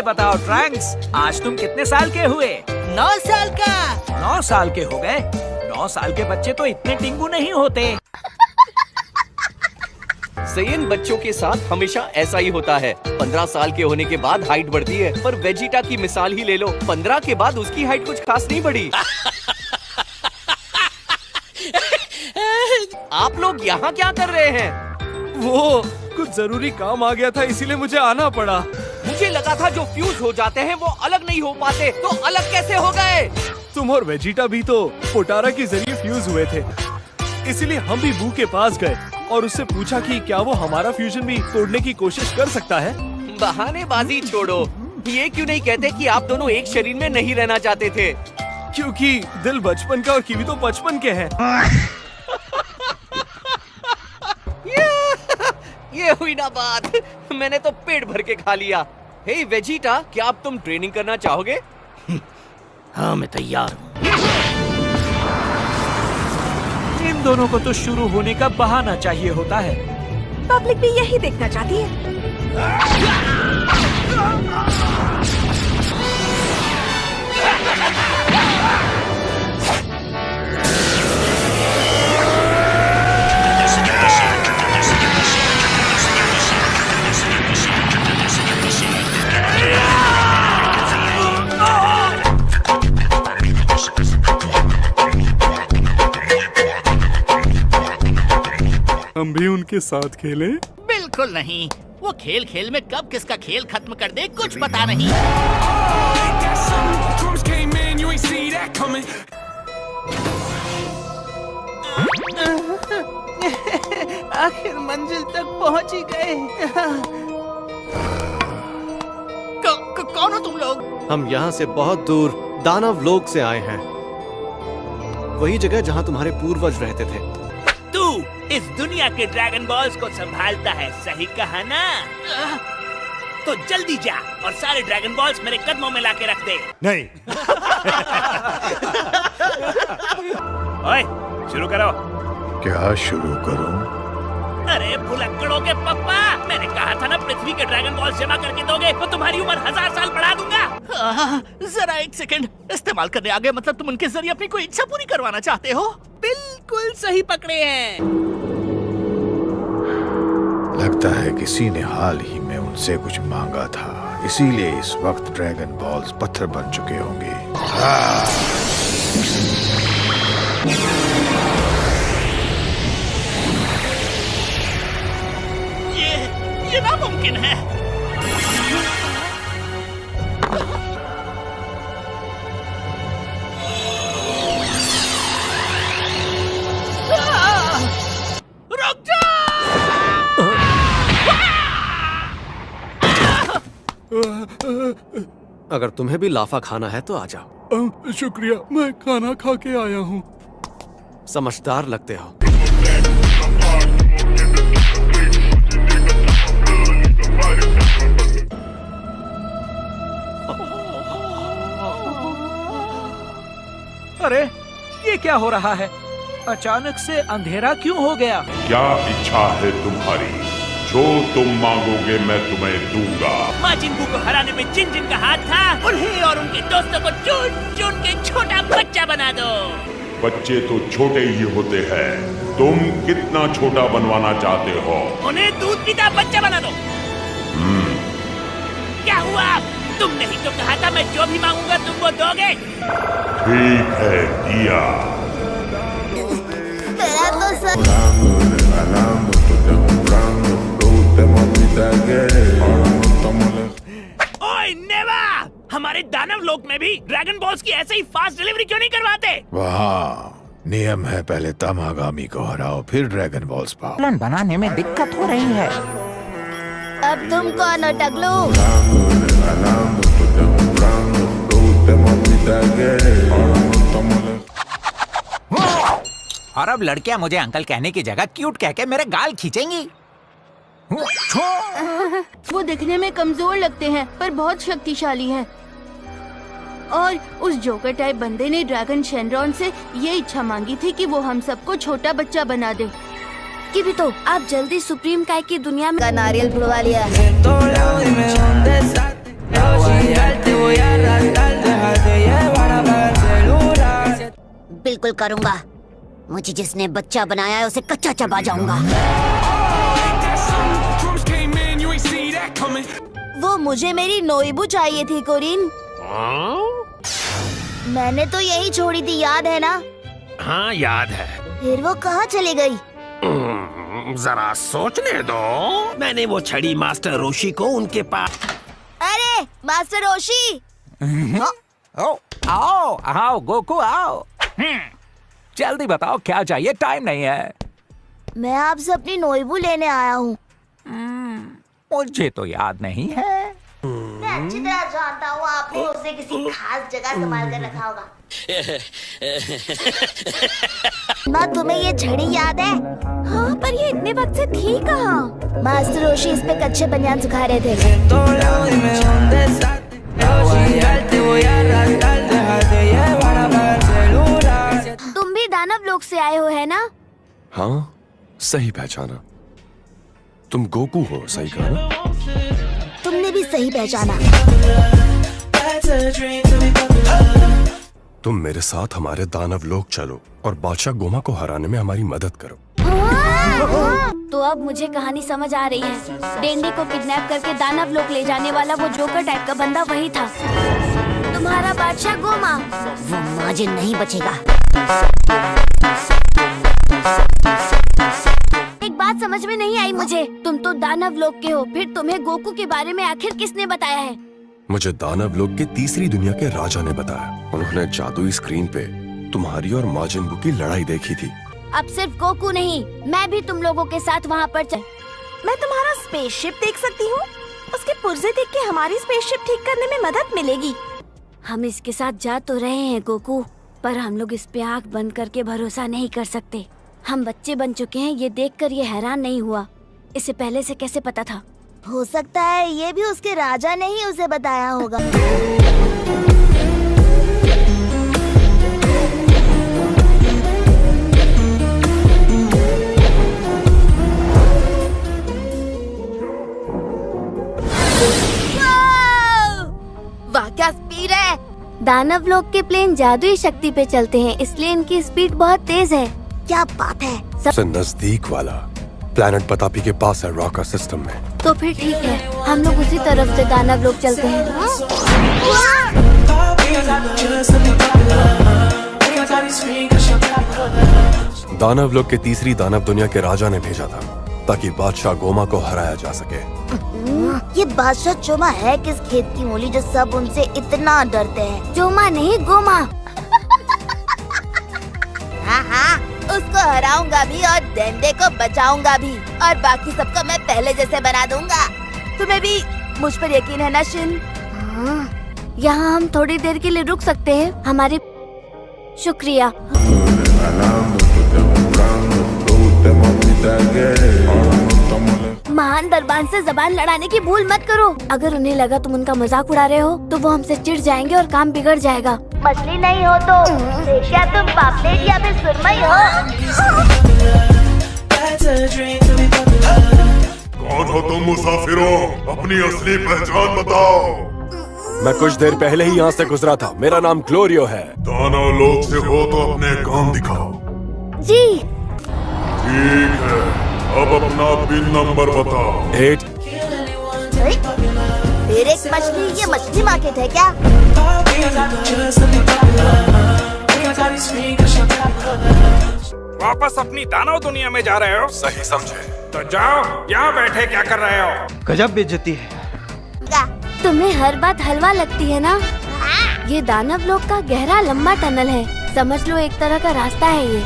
बताओ ट्रैंक्स, आज तुम कितने साल के हुए? 9 साल का। 9 साल के हो गए? 9 साल के बच्चे तो इतने टिंगू नहीं होते। सेयन बच्चों के साथ हमेशा ऐसा ही होता है। 15 साल के होने के बाद हाइट बढ़ती है, पर वेजिटा की मिसाल ही ले लो, 15 के बाद उसकी हाइट कुछ खास नहीं बढ़ी। आप लोग यहाँ क्या कर रहे हैं? वो कुछ जरूरी काम आ गया था, इसीलिए मुझे आना पड़ा। मुझे लगा था जो फ्यूज हो जाते हैं वो अलग नहीं हो पाते, तो अलग कैसे हो गए? तुम और वेजिटा भी तो पोटारा के जरिए फ्यूज हुए थे, इसीलिए हम भी बू के पास गए और उससे पूछा कि क्या वो हमारा फ्यूजन भी तोड़ने की कोशिश कर सकता है। बहानेबाजी छोड़ो, ये क्यों नहीं कहते कि आप दोनों एक शरीर में नहीं रहना चाहते थे? क्योंकि दिल बचपन का और कीवी तो 55 के हैं। ये हुई ना बात, मैंने तो पेट भर के खा लिया। हे वेजिटा, क्या अब तुम ट्रेनिंग करना चाहोगे? हाँ, मैं तैयार हूँ। इन दोनों को तो शुरू होने का बहाना चाहिए होता है। पब्लिक भी यही देखना चाहती है। हम भी उनके साथ खेलें? बिल्कुल नहीं, वो खेल खेल में कब किसका खेल खत्म कर दे कुछ पता नहीं। आखिर मंजिल तक पहुंच ही गए। कौन हो तुम लोग? हम यहाँ से बहुत दूर दानव लोक से आए हैं, वही जगह जहाँ तुम्हारे पूर्वज रहते थे। तू इस दुनिया के ड्रैगन बॉल्स को संभालता है, सही कहा ना? तो जल्दी जा और सारे ड्रैगन बॉल्स मेरे कदमों में लाके रख दे। नहीं। ओए, शुरू करो। क्या शुरू करूं? अरे भुलक्कड़ों के पप्पा, मैंने कहा था ना पृथ्वी के ड्रैगन बॉल्स जमा करके दोगे तो तुम्हारी उम्र 1000 साल बढ़ा दूंगा। जरा एक सेकंड, इस्तेमाल करने आ गए मतलब तुम उनके जरिए अपनी कोई इच्छा पूरी करवाना चाहते हो? बिल्कुल सही पकड़े हैं। लगता है किसी ने हाल ही में उनसे कुछ मांगा था, इसीलिए इस वक्त ड्रैगन बॉल्स पत्थर बन चुके होंगे। ये नामुमकिन है। रुक जा! अगर तुम्हें भी लाफा खाना है तो आ जाओ। शुक्रिया, मैं खाना खा के आया हूँ। समझदार लगते हो। अरे ये क्या हो रहा है? अचानक से अंधेरा क्यों हो गया? क्या इच्छा है तुम्हारी? जो तुम मांगोगे मैं तुम्हें दूंगा। माँ जिंबू को हराने में जिन जिन का हाथ था, उन्हें और उनके दोस्तों को चुन चुन के छोटा बच्चा बना दो। बच्चे तो छोटे ही होते हैं, तुम कितना छोटा बनवाना चाहते हो? उन्हें दूध पीता बच्चा बना दो। क्या हुआ? तुमने ही तो कहा था मैं जो भी मांगूंगा तुम वो दोगे। ठीक है, दिया। तेरा तो सब ओए नेवा, हमारे दानव लोक में भी ड्रैगन बॉल्स की ऐसे ही फास्ट डिलीवरी क्यों नहीं करवाते? वहाँ नियम है, पहले तमागामी को हराओ फिर ड्रैगन बॉल्स पाओ। प्लान बनाने में दिक्कत हो रही है। अब तुम कौन हो टगलू? और अब लड़कियां मुझे अंकल कहने की जगह क्यूट कह के मेरे गाल खींचेंगी। वो दिखने में कमजोर लगते हैं पर बहुत शक्तिशाली हैं। और उस जोकर टाइप बंदे ने ड्रैगन शेनरॉन से ये इच्छा मांगी थी कि वो हम सबको छोटा बच्चा बना दे। कि भी तो आप जल्दी सुप्रीम काय की दुनिया में नारियल बुलवा लिया। बिल्कुल करूँगा। मुझे जिसने बच्चा बनाया है उसे कच्चा चबा जाऊंगा। वो मुझे मेरी नोइबू चाहिए थी कोरिन। मैंने तो यही छोड़ी थी, याद है ना? हाँ याद है। फिर वो कहाँ चली गई? जरा सोचने दो। मैंने वो छड़ी मास्टर रोशी को उनके पास। अरे मास्टर रोशी! आओ आओ गोकू आओ। जल्दी बताओ क्या चाहिए, टाइम नहीं है। मैं आपसे अपनी नोइबू लेने आया हूँ। मुझे तो याद नहीं है। मैं अच्छी तरह जानता हूँ आपने उसे किसी खास जगह संभाल कर रखा होगा। माँ, तुम्हें ये छड़ी याद है? हाँ, पर ये इतने वक्त से थी कहाँ? मास्टर रोशी इस पे कच्चे बनियान सुखा रहे थे। तुम भी दानव लोक से आए हो, है ना? हाँ, सही पहचाना। तुम गोकू हो, सही कहा ना? तुमने भी सही पहचाना। तुम मेरे साथ हमारे दानव लोक चलो और बादशाह गोमा को हराने में हमारी मदद करो। तो अब मुझे कहानी समझ आ रही है। डेंडे को किडनैप करके दानव लोक ले जाने वाला वो जोकर टाइप का बंदा वही था, तुम्हारा बादशाह गोमा। वो माजिन नहीं बचेगा। एक बात समझ में नहीं आई मुझे। तुम तो दानव लोक के हो, फिर तुम्हें गोकू के बारे में आखिर किसने बताया है? मुझे दानव लोक के तीसरी दुनिया के राजा ने बताया। उन्होंने जादुई स्क्रीन पे तुम्हारी और माजिन बू की लड़ाई देखी थी। अब सिर्फ गोकू नहीं, मैं भी तुम लोगों के साथ वहाँ पर मैं तुम्हारा स्पेसशिप देख सकती हूँ? उसके पुर्जे देख के हमारी स्पेसशिप ठीक करने में मदद मिलेगी। हम इसके साथ जा तो रहे हैं गोकू, पर हम लोग इस पे आँख बंद करके भरोसा नहीं कर सकते। हम बच्चे बन चुके हैं, ये देखकर ये हैरान नहीं हुआ। इसे पहले से कैसे पता था? हो सकता है ये भी उसके राजा ने ही उसे बताया होगा। वाह क्या स्पीड है! दानव लोग के प्लेन जादुई शक्ति पे चलते हैं, इसलिए इनकी स्पीड बहुत तेज है। क्या बात है! सबसे नजदीक वाला प्लैनेट बतापी के पास है रॉकर सिस्टम में। तो फिर ठीक है, हम लोग उसी तरफ से दानव लोग चलते हैं। दानव लोग के तीसरी दानव दुनिया के राजा ने भेजा था ताकि बादशाह गोमा को हराया जा सके। ये बादशाह चोमा है किस खेत की मूली जो सब उनसे इतना डरते हैं? चोमा नहीं, गोमा। हाँ हाँ, उसको हराऊंगा भी और डेंडे को बचाऊंगा भी, और बाकी सबको मैं पहले जैसे बना दूंगा। तुम्हें भी मुझ पर यकीन है ना शिन? यहाँ हम थोड़ी देर के लिए रुक सकते हैं। हमारे शुक्रिया। महान दरबान से जबान लड़ाने की भूल मत करो। अगर उन्हें लगा तुम उनका मजाक उड़ा रहे हो तो वो हमसे चिढ़ जाएंगे और काम बिगड़ जाएगा। मछली नहीं हो तो क्या तुम पापलेट या फिर सुरमई हो? कौन हो तुम मुसाफिरों? अपनी असली पहचान बताओ। मैं कुछ देर पहले ही यहाँ से गुजरा था। मेरा नाम ग्लोरियो है। दानव लोग से हो तो अपने काम दिखाओ। जी ठीक है, अब अपना पिन नंबर बताओ। 8। फिर एक मछली, ये मछली मार्केट है क्या? वापस अपनी दानव दुनिया में जा रहे हो? सही समझे। तो जाओ, यहाँ बैठे क्या कर रहे हो? गजब बेइज्जती है। तुम्हें हर बात हलवा लगती है ना? ये दानव लोग का गहरा लंबा टनल है, समझ लो एक तरह का रास्ता है ये,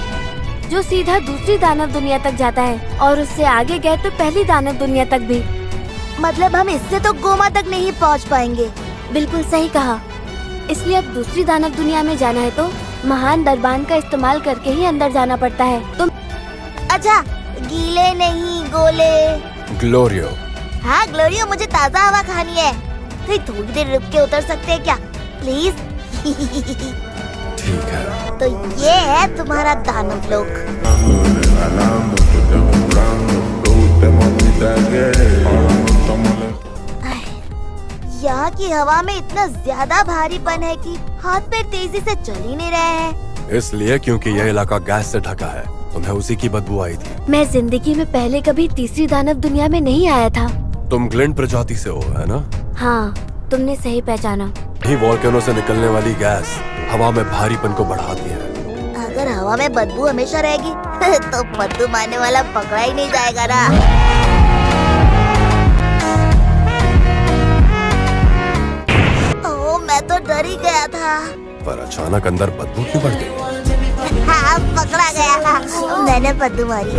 जो सीधा दूसरी दानव दुनिया तक जाता है, और उससे आगे गए तो पहली दानव दुनिया तक भी। मतलब हम इससे तो गोमा तक नहीं पहुंच पाएंगे। बिल्कुल सही कहा। इसलिए अब दूसरी दानव दुनिया में जाना है तो महान दरबान का इस्तेमाल करके ही अंदर जाना पड़ता है। तुम अच्छा, गीले नहीं गोले। ग्लोरियो। हाँ ग्लोरियो, मुझे ताज़ा हवा खानी है। फिर थोड़ी देर रुक के उतर सकते हैं क्या प्लीज? ठीक है। तो ये है तुम्हारा दानव लोक। यहाँ यहाँ की हवा में इतना ज्यादा भारीपन है कि हाथ पैर तेजी से चल ही नहीं रहे हैं। इसलिए क्योंकि यह इलाका गैस से ढका है। तुम्हें उसी की बदबू आई थी। मैं जिंदगी में पहले कभी तीसरी दानव दुनिया में नहीं आया था। तुम ग्लिंड प्रजाति से हो, है ना? हाँ, तुमने सही पहचाना। ही वोल्केनो से निकलने वाली गैस हवा में भारीपन को बढ़ाती है। अगर हवा में बदबू हमेशा रहेगी तो बदबू मारने वाला पकड़ा ही नहीं जाएगा ना। ओह, मैं तो डर ही गया था। पर अचानक अंदर बदबू क्यों बढ़ गई? हाँ, पकड़ा गया। मैंने बदबू मारी।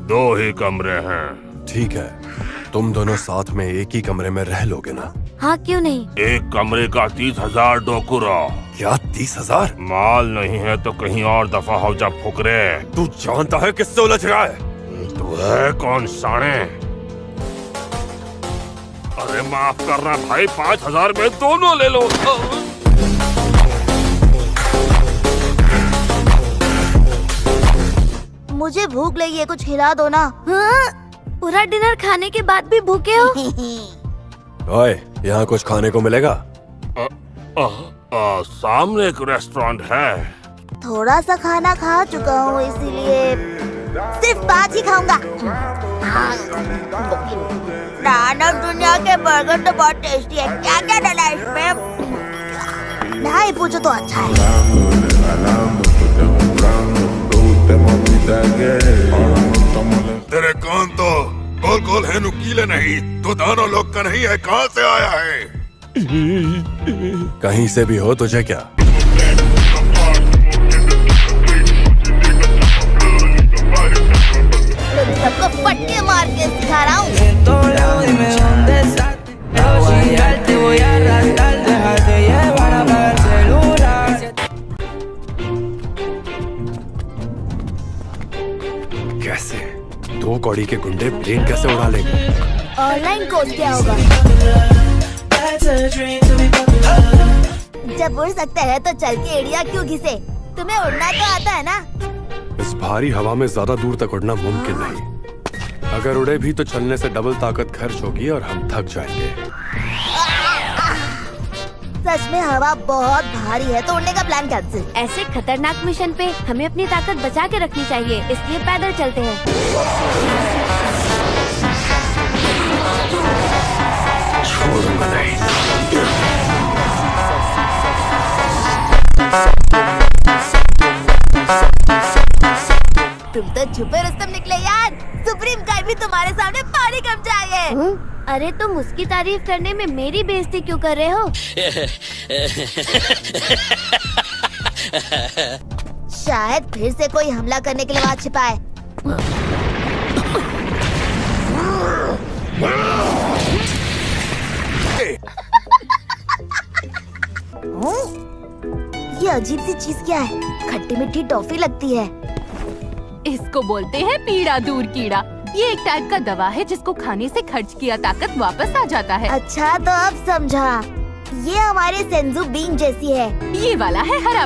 दो ही कमरे हैं। ठीक है, तुम दोनों साथ में एक ही कमरे में रह लोगे ना? हाँ, क्यों नहीं? एक कमरे का 30,000 डोकुरा। क्या 30,000? माल नहीं है तो कहीं और दफा हो जा फुकरे। तू जानता है किससे उलझ रहा है? तू है कौन साणे? अरे माफ करना भाई, 5,000 में दोनों ले लो। मुझे भूख लगी है, कुछ खिला दो ना। हाँ? पूरा डिनर खाने के बाद भी भूखे हो? ओए, यहाँ कुछ खाने को मिलेगा? सामने एक रेस्टोरेंट है। थोड़ा सा खाना खा चुका हूँ, इसीलिए सिर्फ 5 ही खाऊंगा। दानव दुनिया के बर्गर तो बहुत टेस्टी है। क्या क्या डाला है इसमें? नहीं पूछो तो अच्छा है। तेरे कान तो गोल गोल है, नुकीले नहीं। तो दोनों लोग का नहीं है, कहाँ से आया है? कहीं से भी हो, तुझे क्या? तुम सबको पट्टे मार के सिखा रहा हूँ। कैसे? 2 कौड़ी के गुंडे प्लेन कैसे उड़ा लेंगे? ऑनलाइन कोर्स क्या होगा? जब उड़ सकते हैं तो चल के एड़िया क्यों घिसे? तुम्हें उड़ना तो आता है ना? इस भारी हवा में ज्यादा दूर तक उड़ना मुमकिन नहीं। अगर उड़े भी तो चलने से डबल ताकत खर्च होगी और हम थक जाएंगे। सच में हवा बहुत भारी है, तो उड़ने का प्लान कैंसिल। ऐसे खतरनाक मिशन पे हमें अपनी ताकत बचा के रखनी चाहिए, इसलिए पैदल चलते हैं। छोड़ूंगा नहीं। तुम तो छुपे रुस्तम निकले यार। सुप्रीम कार भी तुम्हारे सामने पानी कम जाएंगे। अरे तुम उसकी तारीफ करने में मेरी बेइज्जती क्यों कर रहे हो? शायद फिर से कोई हमला करने के लिए वहाँ छिपा है। ये अजीब सी चीज क्या है? खट्टी मीठी टॉफी लगती है। इसको बोलते हैं पीड़ा दूर कीड़ा। ये एक टाइप का दवा है जिसको खाने से खर्च किया ताकत वापस आ जाता है। अच्छा, तो अब समझा। ये हमारे सेंजू बीन जैसी है। ये वाला है हरा।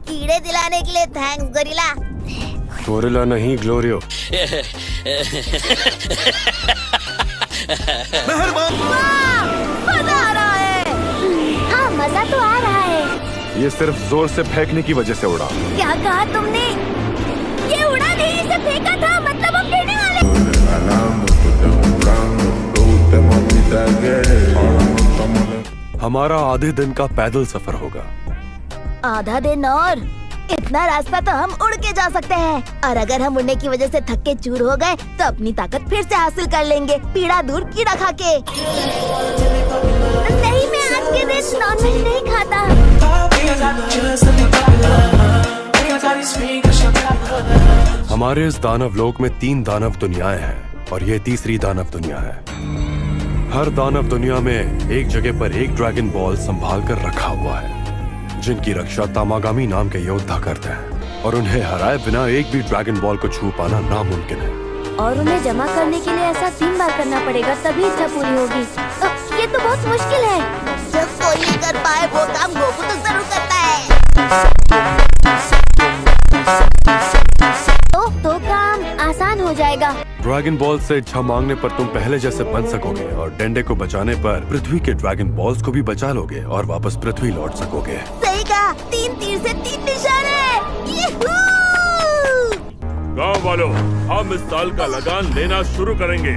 कीड़े दिलाने के लिए थैंक्स गोरिल्ला। गोरिल्ला नहीं, ग्लोरियो। मजा आ रहा है। हाँ, मजा तो आ रहा है। ये सिर्फ जोर से फेंकने की वजह से उड़ा। क्या कहा तुमने? ये उड़ा नहीं, इसे फेंका था, मतलब हम गिरने वाले। हमारा आधे दिन का पैदल सफर होगा। आधा दिन और? इतना रास्ता तो हम उड़ के जा सकते हैं। और अगर हम उड़ने की वजह से थक के चूर हो गए तो अपनी ताकत फिर से हासिल कर लेंगे, पीड़ा दूर कीड़ा खा के। नहीं, मैं आज के दिन नॉनवेज नहीं खाता। हमारे इस दानव लोक में 3 दानव दुनियाएं हैं और ये तीसरी दानव दुनिया है। हर दानव दुनिया में एक जगह पर एक ड्रैगन बॉल संभाल कर रखा हुआ है, जिनकी रक्षा तामागामी नाम के योद्धा करते हैं और उन्हें हराए बिना एक भी ड्रैगन बॉल को छू पाना नामुमकिन है। और उन्हें जमा करने के लिए ऐसा 3 बार करना पड़ेगा, तभी इच्छा पूरी होगी। ये तो बहुत मुश्किल है। जब कोई नहीं कर पाए वो काम गोकू तो जरूर करता है। तो काम आसान हो जाएगा। ड्रैगन बॉल से इच्छा मांगने पर तुम पहले जैसे बन सकोगे और डेंडे को बचाने पर पृथ्वी के ड्रैगन बॉल्स को भी बचा लोगे और वापस पृथ्वी लौट सकोगे। सही कहा, 3 तीर से 3 निशाने। गाँव वालों, हम इस साल का लगान लेना शुरू करेंगे।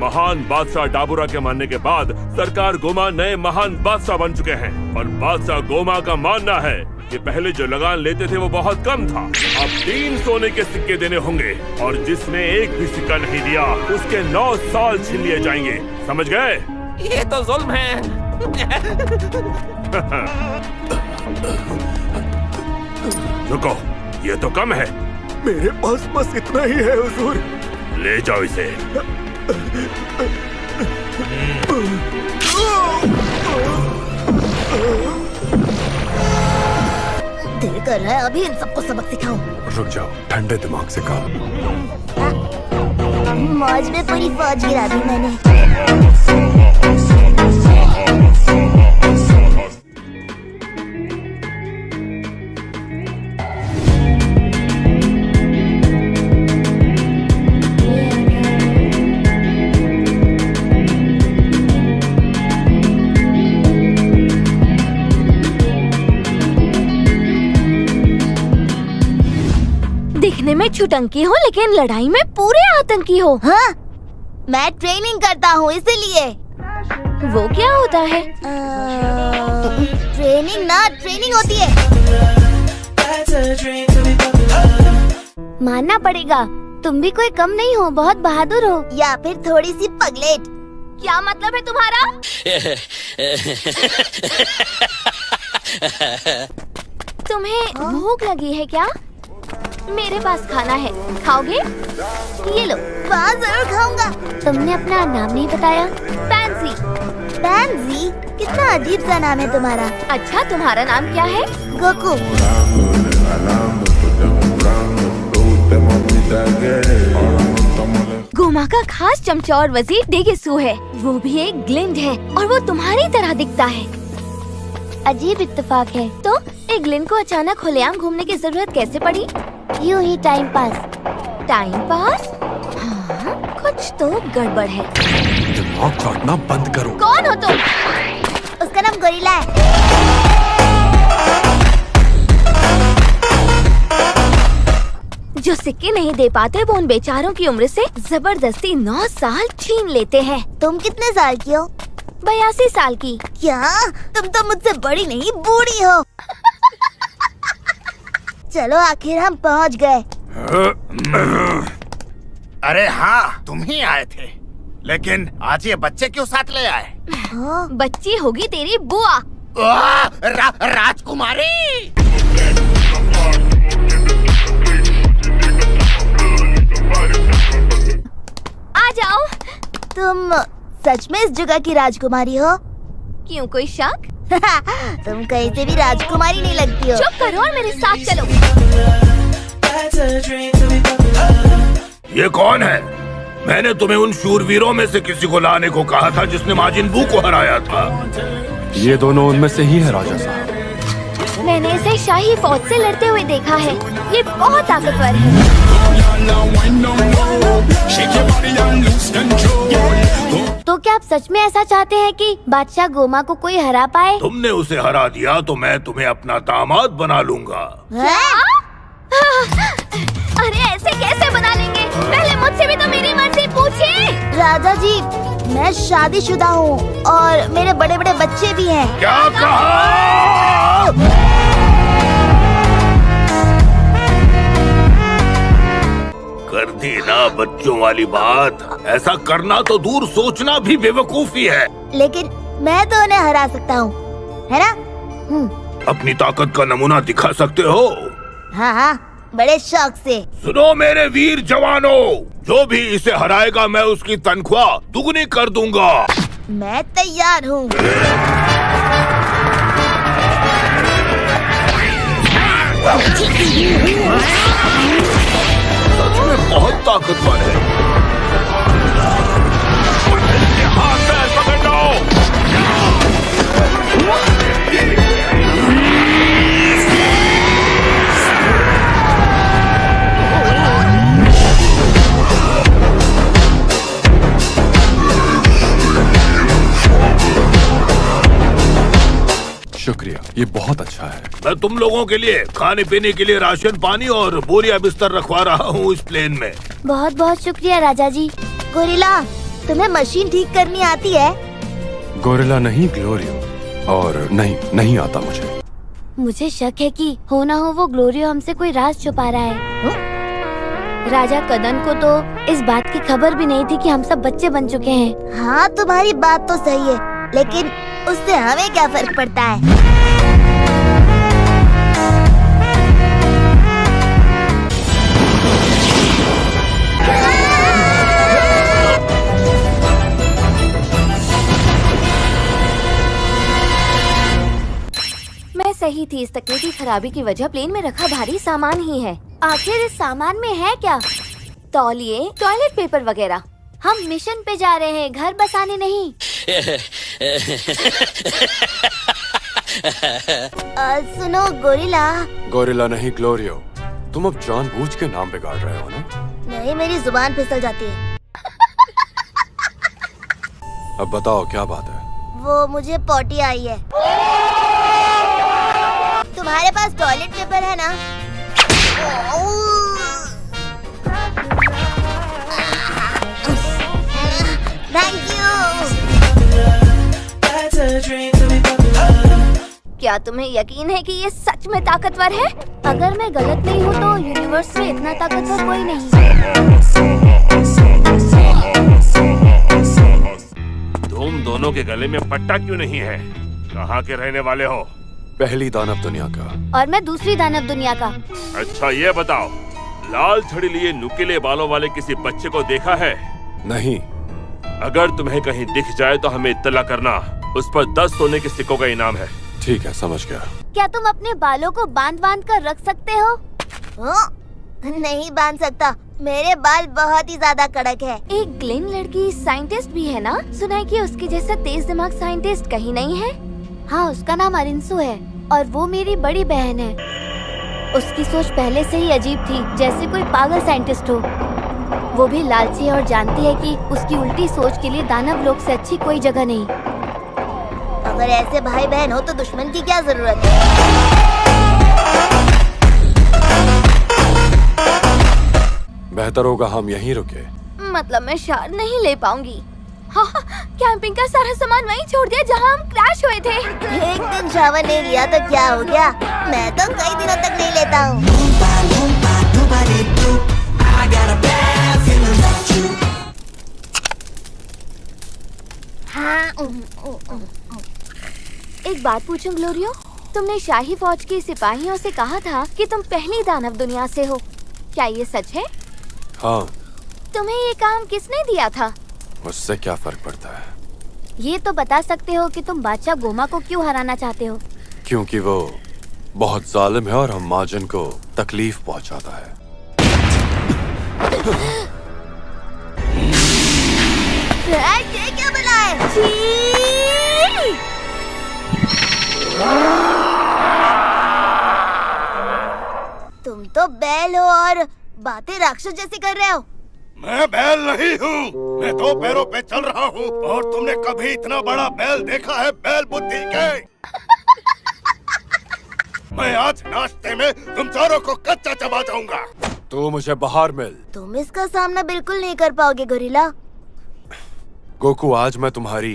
महान बादशाह डाबूरा के मानने के बाद सरकार गोमा नए महान बादशाह बन चुके हैं और बादशाह गोमा का मानना है कि पहले जो लगान लेते थे वो बहुत कम था। अब 3 सोने के सिक्के देने होंगे और जिसने एक भी सिक्का नहीं दिया उसके 9 साल छीन लिए जाएंगे। समझ गए? ये तो जुल्म है। रुको, ये तो कम है। मेरे पास बस इतना ही है हुजूर। ले जाओ इसे। दिल कर रहा है अभी इन सबको सबक सिखाऊं। रुक जाओ, ठंडे दिमाग से काम। मौज में पूरी फौज गिरा दी मैंने। दिखने में छुटंकी हो लेकिन लड़ाई में पूरे आतंकी हो। हाँ? मैं ट्रेनिंग करता हूँ इसीलिए। वो क्या होता है? ट्रेनिंग होती है। मानना पड़ेगा, तुम भी कोई कम नहीं हो, बहुत बहादुर हो। या फिर थोड़ी सी पगलेट। क्या मतलब है तुम्हारा? तुम्हें भूख लगी है क्या? मेरे पास खाना है, खाओगे? ये लो। वाह, जरूर खाऊंगा। तुमने अपना नाम नहीं बताया। पैंसी। पैंसी? कितना अजीब सा नाम है तुम्हारा। अच्छा, तुम्हारा नाम क्या है? गोकू। गोमा का खास चमचा और वजीर डेगेसू है। वो भी एक ग्लिंड है और वो तुम्हारी तरह दिखता है। अजीब इत्तेफाक है। तो एक ग्लिंड को अचानक खुलेआम घूमने की जरूरत कैसे पड़ी? यूं ही टाइम पास। Time pass? हाँ, कुछ तो गड़बड़ है। दिमाग चाटना बंद करो। कौन हो तुम? उसका नाम गोरिल्ला है। जो सिक्के नहीं दे पाते वो उन बेचारों की उम्र से जबरदस्ती 9 साल छीन लेते हैं। तुम कितने साल की हो? 82 साल की। क्या? तुम तो मुझसे बड़ी नहीं, बूढ़ी हो। चलो, आखिर हम पहुंच गए। अरे हाँ, तुम ही आए थे। लेकिन आज ये बच्चे क्यों साथ ले आए? बच्ची होगी तेरी बुआ। राजकुमारी। आ जाओ। तुम सच में इस जगह की राजकुमारी हो? क्यों, कोई शक? तुम कहीं से भी राजकुमारी नहीं लगती हो। चुप करो और मेरे साथ चलो। ये कौन है? मैंने तुम्हें उन शूरवीरों में से किसी को लाने को कहा था जिसने माजिन बू को हराया था। ये दोनों उनमें से ही है राजा साहब। मैंने इसे शाही फौज से लड़ते हुए देखा है। ये बहुत ताकतवर है। तो क्या आप सच में ऐसा चाहते हैं कि बादशाह गोमा को कोई हरा पाए? तुमने उसे हरा दिया तो मैं तुम्हें अपना दामाद बना लूंगा। अरे ऐसे कैसे बना लेंगे? पहले मुझसे भी तो मेरी मर्जी पूछिए। राजा जी, मैं शादीशुदा हूँ और मेरे बड़े बड़े बच्चे भी हैं। क्या कहा? कर दी ना बच्चों वाली बात। ऐसा करना तो दूर, सोचना भी बेवकूफी है। लेकिन मैं तो उन्हें हरा सकता हूँ, है ना? अपनी ताकत का नमूना दिखा सकते हो? हाँ हाँ, बड़े शौक से। सुनो मेरे वीर जवानों, जो भी इसे हराएगा मैं उसकी तनख्वाह दुगनी कर दूंगा। मैं तैयार हूँ। सच में बहुत ताकतवर है। इसके हाथ पैर पकड़ लो। शुक्रिया, ये बहुत अच्छा है। मैं तुम लोगों के लिए खाने पीने के लिए राशन पानी और बोरिया बिस्तर रखवा रहा हूँ इस प्लेन में। बहुत बहुत शुक्रिया राजा जी। गोरिल्ला, तुम्हें मशीन ठीक करनी आती है? गोरिल्ला नहीं, ग्लोरियो। और नहीं आता मुझे। मुझे शक है कि हो ना हो वो ग्लोरियो हमसे कोई राज छुपा रहा है। राजा कदन को तो इस बात की खबर भी नहीं थी कि हम सब बच्चे बन चुके हैं। हाँ, तुम्हारी बात तो सही है, लेकिन उससे हमें क्या फर्क पड़ता है? मैं सही थी, इस तकनीकी खराबी की वजह प्लेन में रखा भारी सामान ही है। आखिर इस सामान में है क्या? तौलिए, टॉयलेट पेपर वगैरह। हम मिशन पे जा रहे हैं, घर बसाने नहीं। सुनो गोरिल्ला। गोरिल्ला नहीं, ग्लोरियो। तुम अब जानबूझ के नाम बिगाड़ रहे हो ना? नहीं, मेरी जुबान फिसल जाती है। अब बताओ क्या बात है? वो मुझे पॉटी आई है। तुम्हारे पास टॉयलेट पेपर है ना? Thank you. क्या तुम्हें यकीन है कि ये सच में ताकतवर है? अगर मैं गलत नहीं हूँ तो यूनिवर्स में इतना ताकतवर कोई नहीं। तुम दोनों के गले में पट्टा क्यों नहीं है? कहाँ के रहने वाले हो? पहली दानव दुनिया का। और मैं दूसरी दानव दुनिया का। अच्छा ये बताओ, लाल छड़ी लिए नुकीले बालों वाले किसी बच्चे को देखा है? नहीं। अगर तुम्हें कहीं दिख जाए तो हमें इत्तला करना। उस पर 10 सोने के सिक्कों का इनाम है। ठीक है, समझ गया। क्या तुम अपने बालों को बांध कर रख सकते हो? नहीं बांध सकता, मेरे बाल बहुत ही ज्यादा कड़क है। एक ग्लिन लड़की साइंटिस्ट भी है ना? सुना है कि उसके जैसा तेज दिमाग साइंटिस्ट कहीं नहीं है। हाँ, उसका नाम अरिंसु है और वो मेरी बड़ी बहन है। उसकी सोच पहले से ही अजीब थी, जैसे कोई पागल साइंटिस्ट हो। वो भी लालची है और जानती है कि उसकी उल्टी सोच के लिए दानव लोक से अच्छी कोई जगह नहीं। अगर ऐसे भाई बहन हो तो दुश्मन की क्या जरूरत है? बेहतर होगा हम यहीं रुके। मतलब मैं शार नहीं ले पाऊंगी। हाँ, कैंपिंग का सारा सामान वहीं छोड़ दिया जहाँ हम क्रैश हुए थे। एक दिन शावर नहीं लिया तो क्या हो गया? मैं तो कई दिनों तक नहीं लेता हूँ। एक बात पूछूं ग्लोरियो, तुमने शाही फौज के सिपाहियों से कहा था कि तुम पहली दानव दुनिया से हो, क्या ये सच है? हाँ। तुम्हें ये काम किसने दिया था? उससे क्या फर्क पड़ता है? ये तो बता सकते हो कि तुम बादशाह गोमा को क्यों हराना चाहते हो? क्योंकि वो बहुत जालिम है और हम माजन को तकलीफ पहुंचाता है। ये क्या बना है? तुम तो बैल हो और बातें राक्षस जैसी कर रहे हो। मैं बैल नहीं हूँ, मैं 2 पैरों पे चल रहा हूँ। और तुमने कभी इतना बड़ा बैल देखा है? बैल बुद्धि के। मैं आज नाश्ते में तुम चारों को कच्चा चबा जाऊंगा। तू मुझे बाहर मिल। तुम इसका सामना बिल्कुल नहीं कर पाओगे गोरिल्ला। गोकू, आज मैं तुम्हारी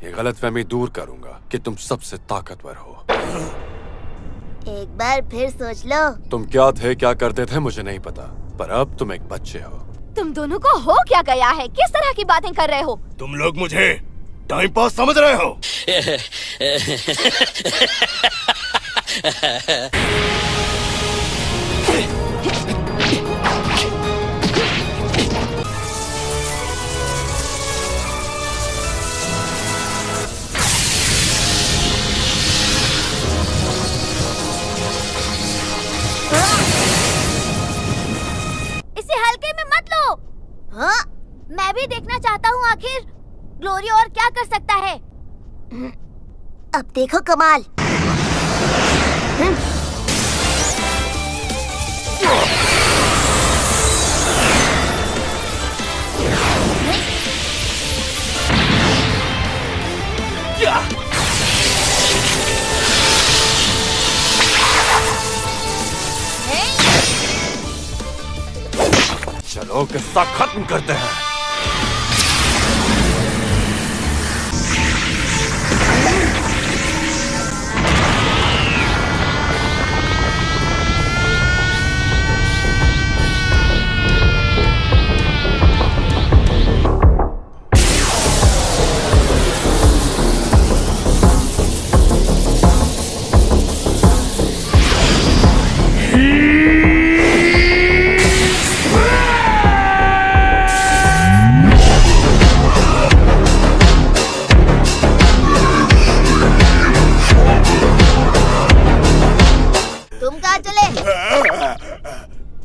ये गलतफहमी दूर करूंगा कि तुम सबसे ताकतवर हो। एक बार फिर सोच लो। तुम क्या थे, क्या करते थे मुझे नहीं पता, पर अब तुम एक बच्चे हो। तुम दोनों को हो क्या गया है? किस तरह की बातें कर रहे हो? तुम लोग मुझे टाइम पास समझ रहे हो? इसे हल्के में मत मैं भी देखना चाहता हूँ आखिर ग्लोरी और क्या कर सकता है। अब देखो कमाल। चलो किस्सा खत्म करते हैं।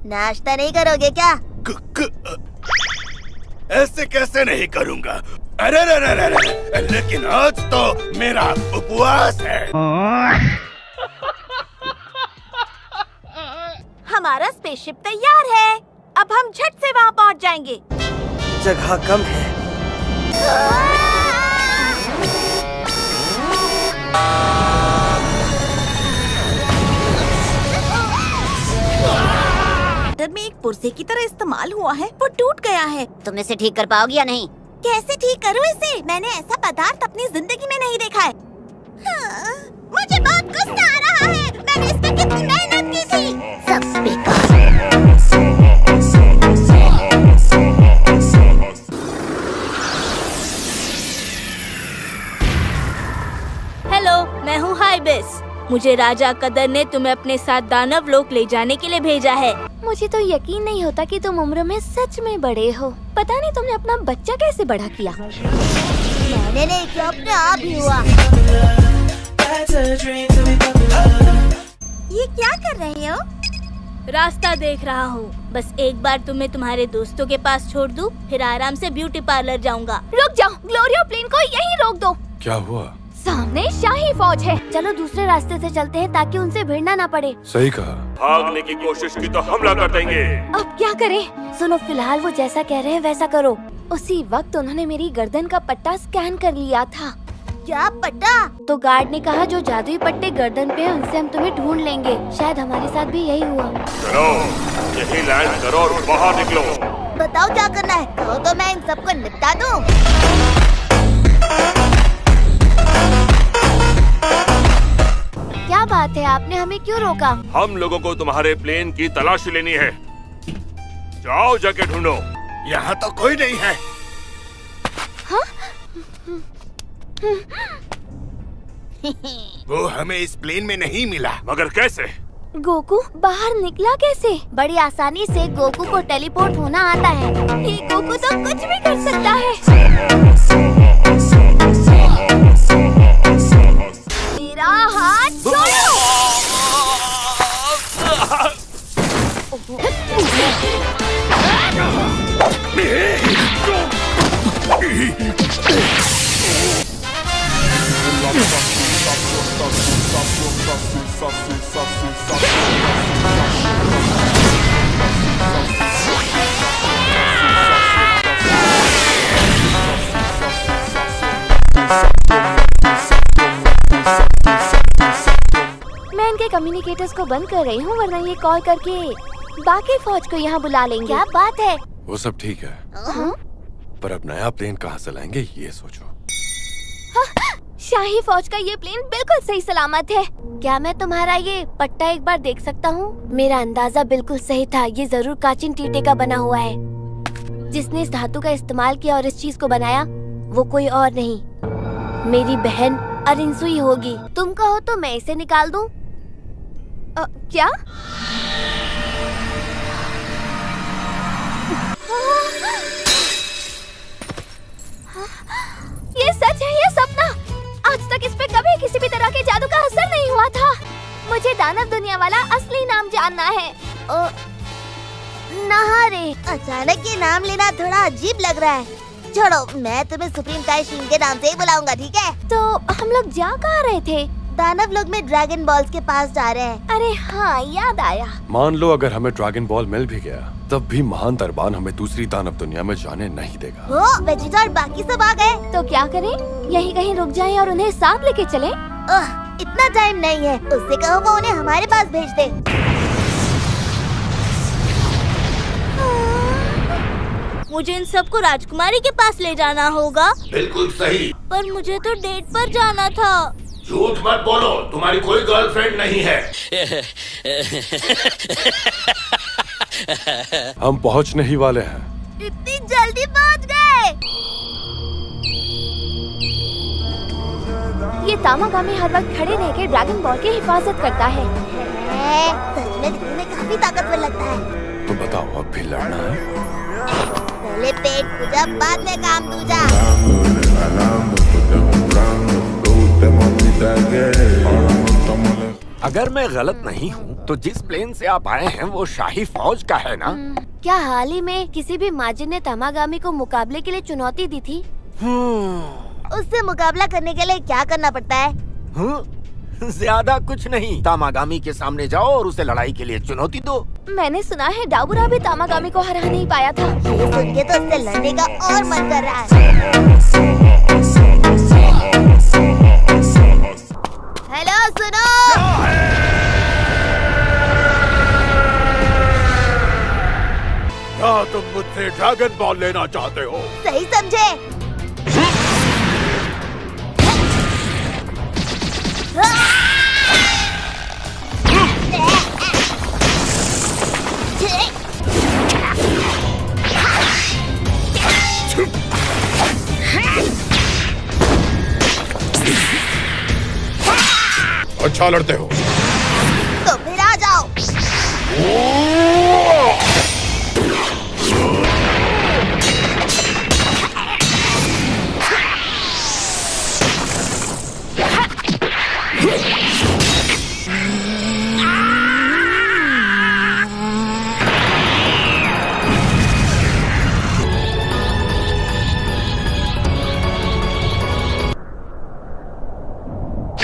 नाश्ता नहीं करोगे क्या? ऐसे कैसे नहीं करूँगा? अरे रे रे रे रे, लेकिन आज तो मेरा उपवास है। हमारा स्पेसशिप तैयार है, अब हम झट से वहाँ पहुँच जाएंगे। जगह कम है। में एक पुर्जे की तरह इस्तेमाल हुआ है, वो टूट गया है। तुम इसे ठीक कर पाओगी या नहीं? कैसे ठीक करूँ इसे? मैंने ऐसा पदार्थ अपनी जिंदगी में नहीं देखा है। हाँ, मुझे बहुत गुस्सा आ रहा है। मैंने इस पे कितनी मेहनत की थी। सब बेकार। हेलो, मैं हूँ हाइबिस। मुझे राजा कदर ने तुम्हें अपने साथ दानव लोक ले जाने के लिए भेजा है। मुझे तो यकीन नहीं होता कि तुम उम्र में सच में बड़े हो। पता नहीं तुमने अपना बच्चा कैसे बड़ा किया। मैंने नहीं किया, अपने आप ही हुआ। ये क्या कर रहे हो? रास्ता देख रहा हूँ। बस एक बार तुम्हें तुम्हारे दोस्तों के पास छोड़ दूँ, फिर आराम से ब्यूटी पार्लर जाऊँगा। रुक जाओ, ग्लोरियो प्लेन को यहीं रोक दो। क्या हुआ? सामने शाही फौज है। चलो दूसरे रास्ते से चलते हैं ताकि उनसे भिड़ना ना पड़े। सही कहा। भागने की कोशिश की तो हमला कर देंगे। अब क्या करें? सुनो, फिलहाल वो जैसा कह रहे हैं वैसा करो। उसी वक्त उन्होंने मेरी गर्दन का पट्टा स्कैन कर लिया था। क्या पट्टा? तो गार्ड ने कहा जो जादुई पट्टे गर्दन पे हैं, उनसे हम तुम्हें ढूंढ लेंगे। शायद हमारे साथ भी यही हुआ। चलो यही लैंड करो और बाहर निकलो। बताओ क्या करना है, कहो तो मैं इन सबको निपटा दूं। क्या बात है, आपने हमें क्यों रोका? हम लोगों को तुम्हारे प्लेन की तलाशी लेनी है। जाओ जाके ढूंढो। यहाँ तो कोई नहीं है। हाँ? वो हमें इस प्लेन में नहीं मिला। मगर कैसे? गोकू बाहर निकला कैसे? बड़ी आसानी से गोकू को टेलीपोर्ट होना आता है। ये गोकू तो कुछ भी कर सकता है। मेरा हाथ छोड़ो। मैं इनके कम्युनिकेटर्स को बंद कर रही हूँ, वरना ये कॉल करके बाकी फौज को यहाँ बुला लेंगे। क्या बात है? वो सब ठीक है, पर अब नया प्लेन कहाँ से लाएंगे ये सोचो। शाही फौज का ये प्लेन बिल्कुल सही सलामत है। क्या मैं तुम्हारा ये पट्टा एक बार देख सकता हूँ? मेरा अंदाजा बिल्कुल सही था, ये जरूर काचिन टीटे का बना हुआ है। जिसने इस धातु का इस्तेमाल किया और इस चीज को बनाया वो कोई और नहीं, मेरी बहन अरिंसुई होगी। तुम कहो तो मैं इसे निकाल दूं? क्या? ये सच है, ये सपना? आज तक इस पे कभी किसी भी तरह के जादू का असर नहीं हुआ था। मुझे दानव दुनिया वाला असली नाम जानना है। नहा रे। अचानक ये नाम लेना थोड़ा अजीब लग रहा है। छोड़ो, मैं तुम्हें सुप्रीम काय शिन के नाम से ही बुलाऊंगा, ठीक है? तो हम लोग जा कहाँ रहे थे? दानव लोग में ड्रैगन बॉल्स के पास जा रहे हैं। अरे हाँ, याद आया। मान लो अगर हमें ड्रैगन बॉल मिल भी गया, तब भी महान दरबान हमें दूसरी दानव दुनिया में जाने नहीं देगा। वो वेजिटा और बाकी सब आ गए। तो क्या करें? यहीं कहीं रुक जाएं और उन्हें साथ लेके चलें? इतना टाइम नहीं है, उससे कहो वो उन्हें हमारे पास भेज दे। मुझे इन सबको राजकुमारी के पास ले जाना होगा। बिल्कुल सही। पर मुझे तो डेट पर जाना था। झूठ मत बोलो, तुम्हारी कोई गर्लफ्रेंड नहीं है। हम पहुंचने ही वाले हैं। इतनी जल्दी पहुंच गए। ये तामागामी हर वक्त खड़े रह के ड्रैगन बॉल की हिफाजत करता है। सच में दिखने में काफी ताकतवर लगता है। तो बताओ, अब भी लड़ना है? पहले पेट पूजा, बाद में काम दूजा। अगर मैं गलत नहीं हूँ तो जिस प्लेन से आप आए हैं वो शाही फौज का है ना? क्या हाल ही में किसी भी माजिद ने तामागामी को मुकाबले के लिए चुनौती दी थी? उससे मुकाबला करने के लिए क्या करना पड़ता है? ज्यादा कुछ नहीं, तामागामी के सामने जाओ और उसे लड़ाई के लिए चुनौती दो। मैंने सुना है डाबुरा भी तामागामी को हरा नहीं पाया था। ये सुन के तो उससे लड़ने का और मन कर रहा है। हेलो, सुनो। क्या तुम मुझसे ड्रैगन बॉल लेना चाहते हो? सही समझे। अच्छा लड़ते हो तो फिर आ जाओ।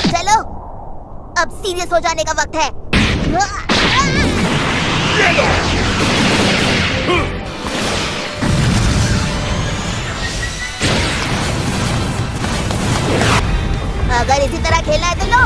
चलो, अब सीरियस हो जाने का वक्त है। अगर इसी तरह खेलना है तो लो।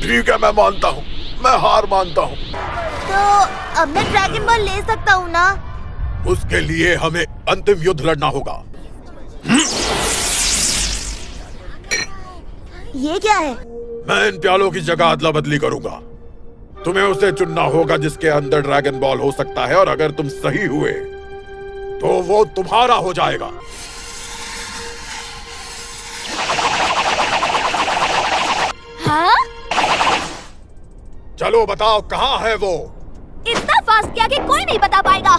ठीक है, मैं मानता हूँ, मैं हार मानता हूँ। तो अब मैं ड्रैगन बॉल ले सकता हूँ ना? उसके लिए हमें अंतिम युद्ध लड़ना होगा। ये क्या है? मैं इन प्यालों की जगह अदला बदली करूंगा। तुम्हें उसे चुनना होगा जिसके अंदर ड्रैगन बॉल हो सकता है, और अगर तुम सही हुए तो वो तुम्हारा हो जाएगा। हाँ? चलो बताओ, कहाँ है वो? इतना फास्ट किया कि कोई नहीं बता पाएगा।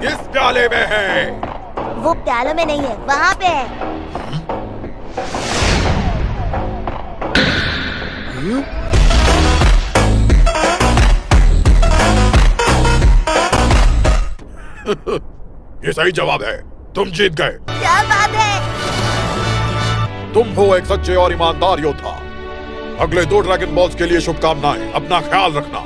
इस प्याले में है। वो प्यालों में नहीं है, वहाँ पे है। ये सही जवाब है, तुम जीत गए। क्या बात है? तुम हो एक सच्चे और ईमानदार योद्धा। अगले 2 ड्रैगन बॉल्स के लिए शुभकामनाएं। अपना ख्याल रखना।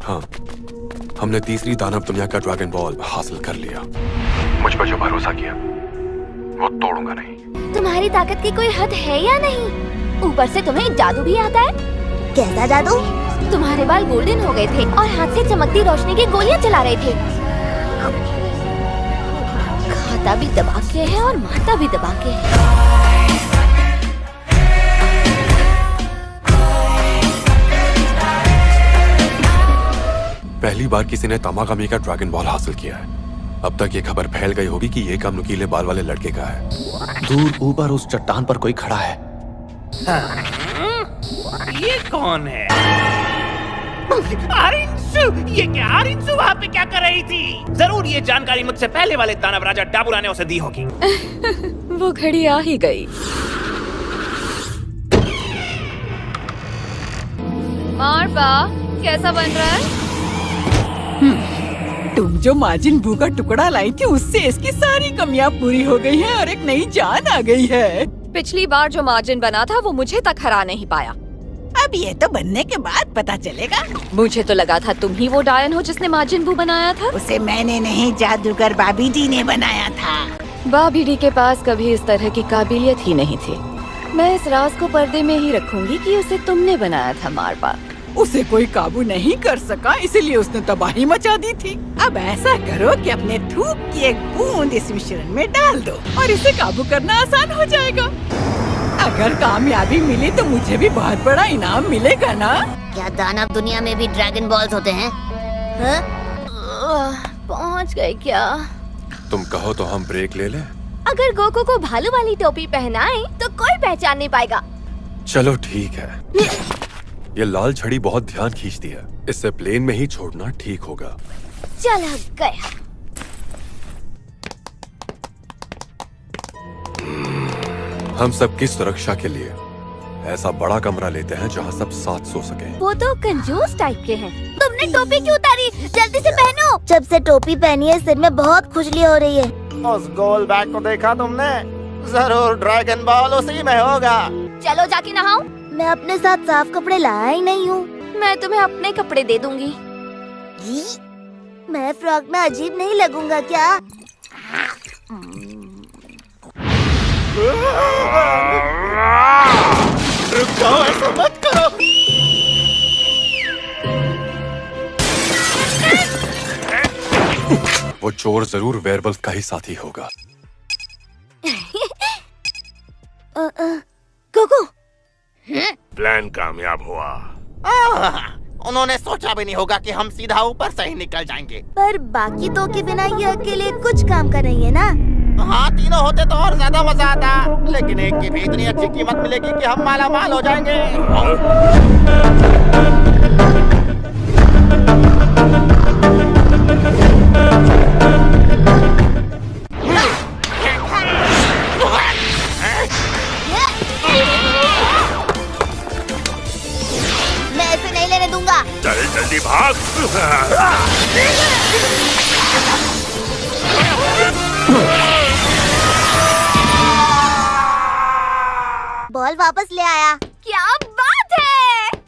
हाँ, हमने तीसरी दानव दुनिया का ड्रैगन बॉल हासिल कर लिया। मुझ पर जो भरोसा किया वो तोड़ूंगा नहीं। तुम्हारी ताकत की कोई हद है या नहीं? ऊपर से तुम्हें जादू भी आता है। कैसा जादू? तुम्हारे बाल गोल्डन हो गए थे और हाथ से चमकती रोशनी की गोलियां चला रहे थे। खाता भी दबा के है और मारता भी दबा के है। पहली बार किसी ने तामाकामी का ड्रैगन बॉल हासिल किया है। अब तक ये खबर फैल गई होगी कि ये काम नुकीले बाल वाले लड़के का है। दूर ऊपर उस चट्टान पर कोई खड़ा है। ये कौन है? आरिंसु! ये क्या आरिंसु वहाँ पे क्या कर रही थी? जरूर ये जानकारी मुझसे पहले वाले दानव राजा डाबुरा ने उसे दी होगी। वो घड़ी आ ही गई। मारबा, कैसा बन रहा है? तुम जो माजिन बू का टुकड़ा लाई थी उससे इसकी सारी कमियां पूरी हो गई हैं और एक नई जान आ गई है। पिछली बार जो मार्जिन बना था वो मुझे तक हरा नहीं पाया। अब ये तो बनने के बाद पता चलेगा। मुझे तो लगा था तुम ही वो डायन हो जिसने मार्जिन बू बनाया था। उसे मैंने नहीं, जादूगर बाबी जी ने बनाया था। बाबी डी के पास कभी इस तरह की काबिलियत ही नहीं थी। मैं इस राज को पर्दे में ही रखूंगी कि उसे तुमने बनाया था मारबा। उसे कोई काबू नहीं कर सका, इसलिए उसने तबाही मचा दी थी। अब ऐसा करो कि अपने थूक की एक बूंद इस मिश्रण में डाल दो और इसे काबू करना आसान हो जाएगा। अगर कामयाबी मिली तो मुझे भी बहुत बड़ा इनाम मिलेगा ना? क्या दानव दुनिया में भी ड्रैगन बॉल्स होते हैं? पहुंच गए क्या? तुम कहो तो हम ब्रेक ले लें? अगर गोकू को भालू वाली टोपी पहनाएं तो कोई पहचान नहीं पाएगा। चलो ठीक है। ये लाल छड़ी बहुत ध्यान खींचती है, इससे प्लेन में ही छोड़ना ठीक होगा। चला गया। हम सबकी सुरक्षा के लिए ऐसा बड़ा कमरा लेते हैं जहाँ सब साथ सो सके। वो तो कंजूस टाइप के हैं। तुमने टोपी क्यों उतारी? जल्दी से पहनो। जब से टोपी पहनी है सिर में बहुत खुजली हो रही है। उस गोल बैग को देखा तुमने? जरूर ड्रैगन बॉल उसी में होगा। चलो जाके नहाओ। मैं अपने साथ साफ कपड़े लाया ही नहीं हूँ। मैं तुम्हें अपने कपड़े दे दूंगी। मैं फ्रॉक में अजीब नहीं लगूंगा क्या? रुक जाओ, ऐसा मत करो। वो चोर जरूर वेयरवुल्फ का ही साथी होगा। गोकू, प्लान कामयाब हुआ। उन्होंने सोचा भी नहीं होगा कि हम सीधा ऊपर से ही निकल जाएंगे। पर बाकी दो के बिना ये अकेले कुछ काम कर रही है ना? हाँ, तीनों होते तो और ज्यादा मजा आता, लेकिन एक की भी इतनी अच्छी कीमत मिलेगी कि हम माला माल हो जाएंगे। मैं ऐसे नहीं लेने दूंगा। चल जल्दी भाग। बॉल वापस ले आया। क्या बात है!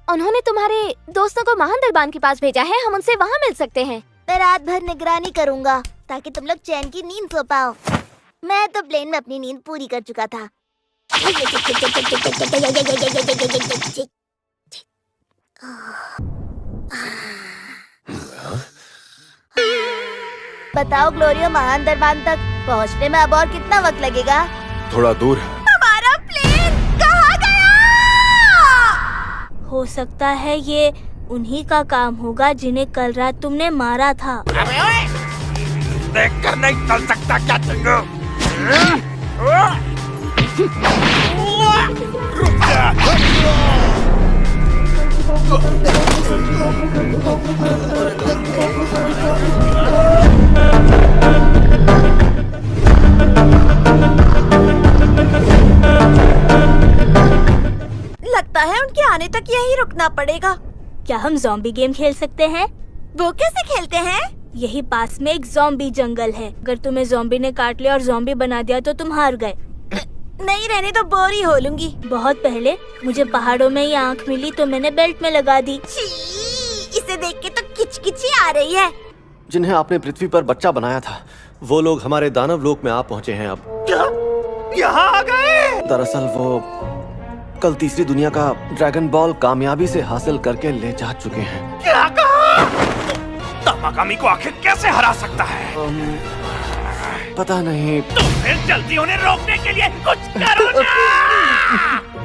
उन्होंने तुम्हारे दोस्तों को महान दरबान के पास भेजा है। हम उनसे वहाँ मिल सकते हैं। मैं रात भर निगरानी करूंगा ताकि तुम लोग चैन की नींद सो पाओ। मैं तो प्लेन में अपनी नींद पूरी कर चुका था। बताओ ग्लोरियो, महान दरबान तक पहुंचने में अब और कितना वक्त लगेगा? थोड़ा दूर है। हमारा प्लेन कहाँ गया? हो सकता है ये उन्हीं का काम होगा जिन्हें कल रात तुमने मारा था। अबे ओए! देखकर नहीं चल सकता क्या तुझको? रुक जा! लगता है उनके आने तक यहीं रुकना पड़ेगा। क्या हम ज़ॉम्बी गेम खेल सकते हैं? वो कैसे खेलते हैं? यही पास में एक ज़ॉम्बी जंगल है। अगर तुम्हें ज़ॉम्बी ने काट लिया और ज़ॉम्बी बना दिया तो तुम हार गए। नहीं रहने तो बोर ही हो लूंगी। बहुत पहले मुझे पहाड़ों में ये आँख मिली तो मैंने बेल्ट में लगा दी। इसे देख के तो किचकिची आ रही है। जिन्हें आपने पृथ्वी पर बच्चा बनाया था वो लोग हमारे दानव लोक में आ पहुंचे हैं। अब क्या? यहाँ आ गए? दरअसल वो कल तीसरी दुनिया का ड्रैगन बॉल कामयाबी से हासिल करके ले जा चुके हैं। क्या कहा? तामाकामी को आखिर कैसे हरा सकता है? पता नहीं। तो फिर जल्दी उन्हें रोकने के लिए कुछ करो ना!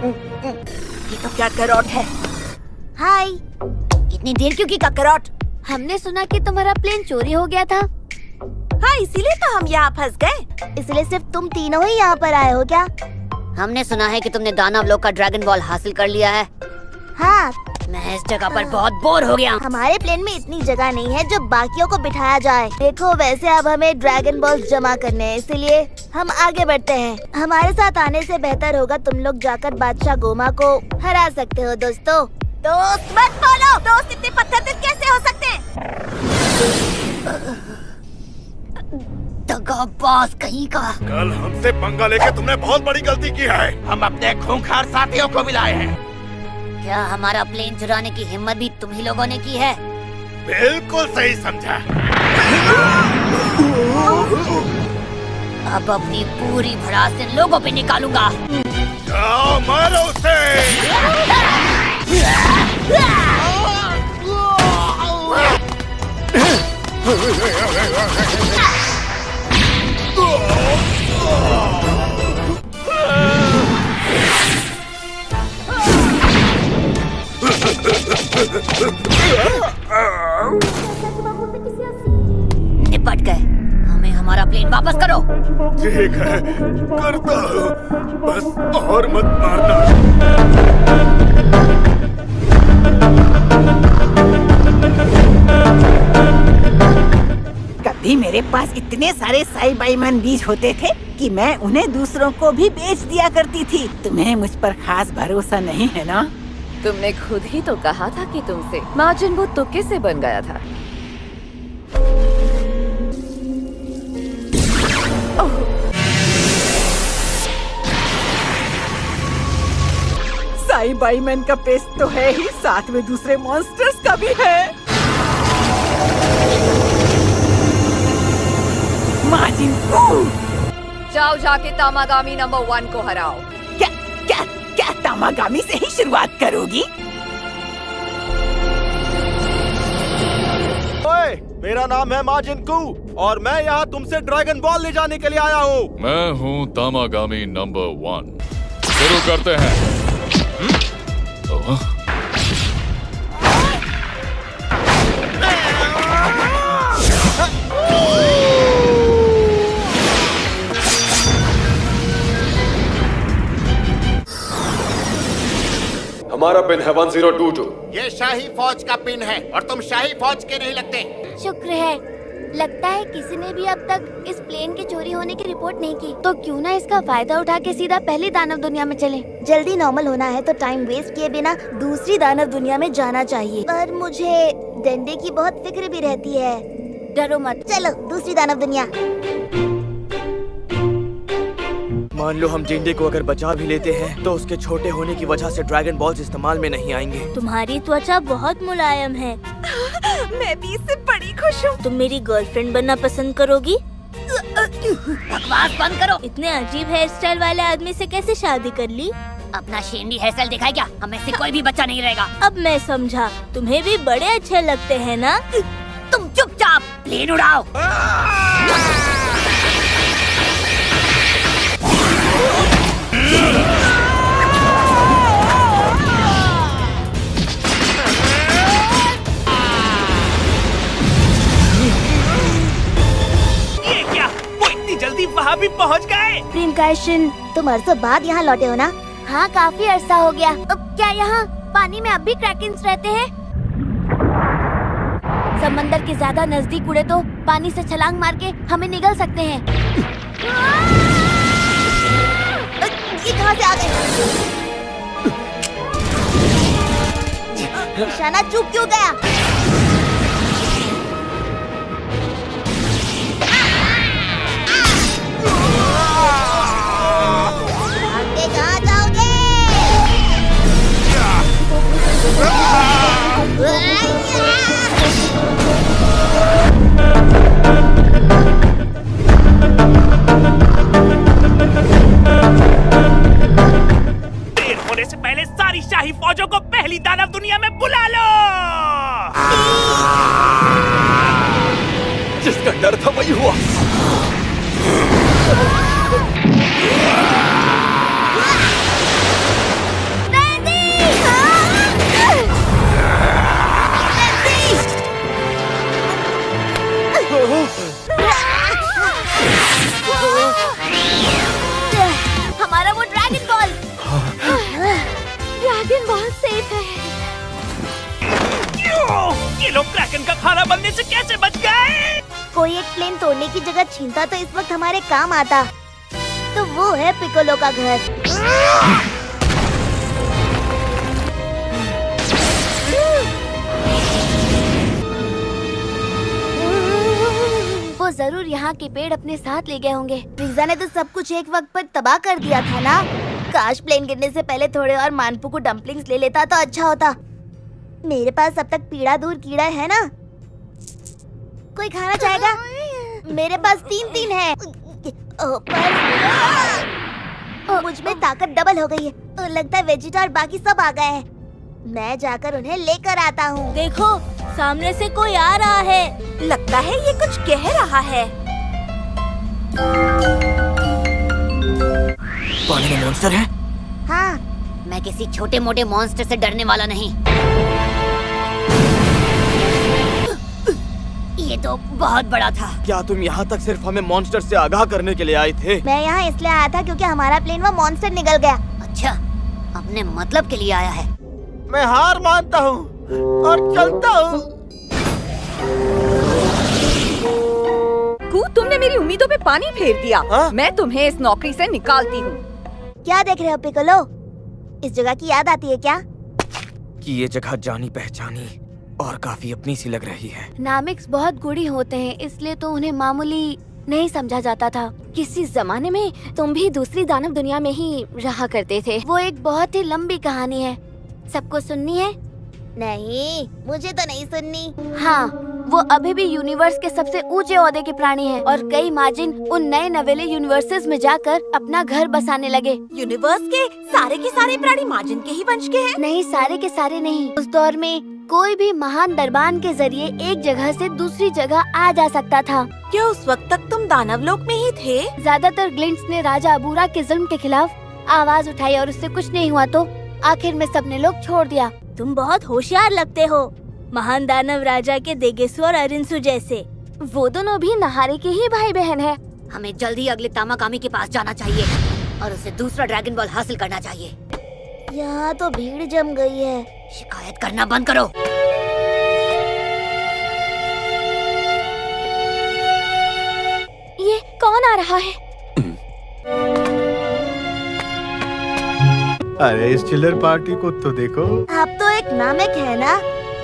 ये तो क्या करोट है? हाय। इतनी देर क्यों की ककरोट? हमने सुना कि तुम्हारा प्लेन चोरी हो गया था। हाँ, इसीलिए तो हम यहाँ फंस गए। इसलिए सिर्फ तुम तीनों ही यहाँ पर आए हो क्या? हमने सुना है कि तुमने दानव लोक का ड्रैगन बॉल हासिल कर लिया है। हाँ, मैं इस जगह पर बहुत बोर हो गया। हमारे प्लेन में इतनी जगह नहीं है जो बाकियों को बिठाया जाए। देखो, वैसे अब हमें ड्रैगन बॉल्स जमा करने हैं, इसलिए हम आगे बढ़ते हैं। हमारे साथ आने से बेहतर होगा तुम लोग जाकर बादशाह गोमा को हरा सकते हो। दोस्तों, दोस्त मत बोलो। दोस्त इतने पत्थर दिल कैसे हो सकते हैं? दगाबाज कहीं का। कल हमसे पंगा लेके तुमने बहुत बड़ी गलती की है। हम अपने खूंखार साथियों को भी लाए हैं। क्या हमारा प्लेन चुराने की हिम्मत भी तुम ही लोगों ने की है? बिल्कुल सही समझा। अब अपनी पूरी भड़ास इन लोगों पे निकालूंगा। जाओ मारो उसे। निपट गए। हमें हमारा प्लेन वापस करो। ठीक है, करता हूँ, बस और मत मारना। कभी मेरे पास इतने सारे साइबाइमन बीज होते थे कि मैं उन्हें दूसरों को भी बेच दिया करती थी। तुम्हें मुझ पर खास भरोसा नहीं है ना? तुमने खुद ही तो कहा था कि तुमसे मार्जिन वो तुक्के से बन गया था। साइबाइमन का पेस्ट तो है ही, साथ में दूसरे मॉन्स्टर्स का भी है। मार्जिन जाओ जाके तामागामी नंबर 1 को हराओ। क्या क्या क्या तामागामी से ही शुरुआत करोगी? ओए, मेरा नाम है माजिनकू और मैं यहाँ तुमसे ड्रैगन बॉल ले जाने के लिए आया हूँ। मैं हूँ तामागामी नंबर 1। शुरू करते हैं। हमारा पिन है 1022। ये शाही फौज का पिन है और तुम शाही फौज के नहीं लगते। शुक्र है, लगता है किसी ने भी अब तक इस प्लेन के चोरी होने की रिपोर्ट नहीं की। तो क्यों ना इसका फायदा उठा के सीधा पहली दानव दुनिया में चले। जल्दी नॉर्मल होना है तो टाइम वेस्ट किए बिना दूसरी दानव दुनिया में जाना चाहिए। पर मुझे डंडे की बहुत फिक्र भी रहती है। डरो मत, चलो दूसरी दानव दुनिया। मान लो हम डेंडे को अगर बचा भी लेते हैं तो उसके छोटे होने की वजह से ड्रैगन बॉल्स इस्तेमाल में नहीं आएंगे। तुम्हारी त्वचा बहुत मुलायम है। मैं भी इससे बड़ी खुश हूँ। तुम मेरी गर्लफ्रेंड बनना पसंद करोगी? बकवास बंद करो। इतने अजीब हेयर स्टाइल वाले आदमी से कैसे शादी कर ली? अपना शेंडी हेयर स्टाइल दिखाई क्या? हमें से कोई भी बच्चा नहीं रहेगा। अब मैं समझा, तुम्हें भी बड़े अच्छे लगते हैं ना? तुम चुपचाप प्लेन उड़ाओ। ये क्या? वो इतनी जल्दी वहाँ भी पहुँच गए? प्रेम कायशन, तुम अरसों बाद यहाँ लौटे हो ना? हाँ, काफी अरसा हो गया। अब क्या यहाँ पानी में अब भी क्रैकेंस रहते हैं? समंदर के ज्यादा नजदीक उड़े तो पानी से छलांग मार के हमें निगल सकते हैं। ये कहाँ से आ गए? निशाना चूक क्यों गया? आगे कहाँ जाओगे? देर होने से पहले सारी शाही फौजों को पहली दानव दुनिया में बुला लो। जिसका डर था वही हुआ। सेफ है। ये लोग क्रैकन का खाना बनने से कैसे बच गए? कोई एक प्लेन तोड़ने की जगह छीनता तो इस वक्त हमारे काम आता। तो वो है पिकोलो का घर। वो जरूर यहाँ के पेड़ अपने साथ ले गए होंगे। रिज़ा ने तो सब कुछ एक वक्त पर तबाह कर दिया था ना। काश प्लेन गिरने से पहले थोड़े और मानपुकु डम्पलिंग्स ले लेता तो अच्छा होता। मेरे पास अब तक पीड़ा दूर कीड़ा है ना। कोई खाना चाहेगा? मेरे पास 3 है। पर मुझ में ताकत डबल हो गई है। तो लगता है वेजिटा और बाकी सब आ गए हैं। मैं जाकर उन्हें लेकर आता हूँ। देखो, सामने से कोई आ रहा है। लगता है ये कुछ कह रहा है। पानी में मॉन्स्टर है? हाँ। मैं किसी छोटे मोटे मॉन्स्टर से डरने वाला नहीं। ये तो बहुत बड़ा था। क्या तुम यहाँ तक सिर्फ हमें मॉन्स्टर से आगाह करने के लिए आए थे? मैं यहाँ इसलिए आया था क्योंकि हमारा प्लेन वो मॉन्स्टर निगल गया। अच्छा, अपने मतलब के लिए आया है। मैं हार मानता हूँ और चलता हूँ। तुमने मेरी उम्मीदों पे पानी फेर दिया। मैं तुम्हें इस नौकरी से निकालती हूँ। क्या देख रहे हो पिकोलो? इस जगह की याद आती है क्या? कि ये जगह जानी पहचानी और काफी अपनी सी लग रही है। नामिक्स बहुत गुड़ी होते हैं, इसलिए तो उन्हें मामूली नहीं समझा जाता था। किसी जमाने में तुम भी दूसरी दानव दुनिया में ही रहा करते थे। वो एक बहुत ही लंबी कहानी है। सबको सुननी है? नहीं, मुझे तो नहीं सुननी। हाँ, वो अभी भी यूनिवर्स के सबसे ऊंचे ओहदे के प्राणी हैं और कई माजिन उन नए नवेले यूनिवर्सेस में जाकर अपना घर बसाने लगे। यूनिवर्स के सारे प्राणी माजिन के ही वंश के हैं? नहीं, सारे के सारे नहीं। उस दौर में कोई भी महान दरबान के जरिए एक जगह से दूसरी जगह आ जा सकता था। क्या उस वक्त तक तुम दानव लोक में ही थे? ज्यादातर ग्लिंट्स ने राजा अबूरा के जुल्म के खिलाफ आवाज उठाई और उससे कुछ नहीं हुआ तो आखिर में सबने लोग छोड़ दिया। तुम बहुत होशियार लगते हो, महान दानव राजा के देगेसु और अरिंसु जैसे। वो दोनों भी नहारे के ही भाई बहन है। हमें जल्दी अगले तामाकामी के पास जाना चाहिए और उसे दूसरा ड्रैगन बॉल हासिल करना चाहिए। यहाँ तो भीड़ जम गई है। शिकायत करना बंद करो। ये कौन आ रहा है? अरे इस चिल्लर पार्टी को तो देखो। आप तो एक नामिक है ना?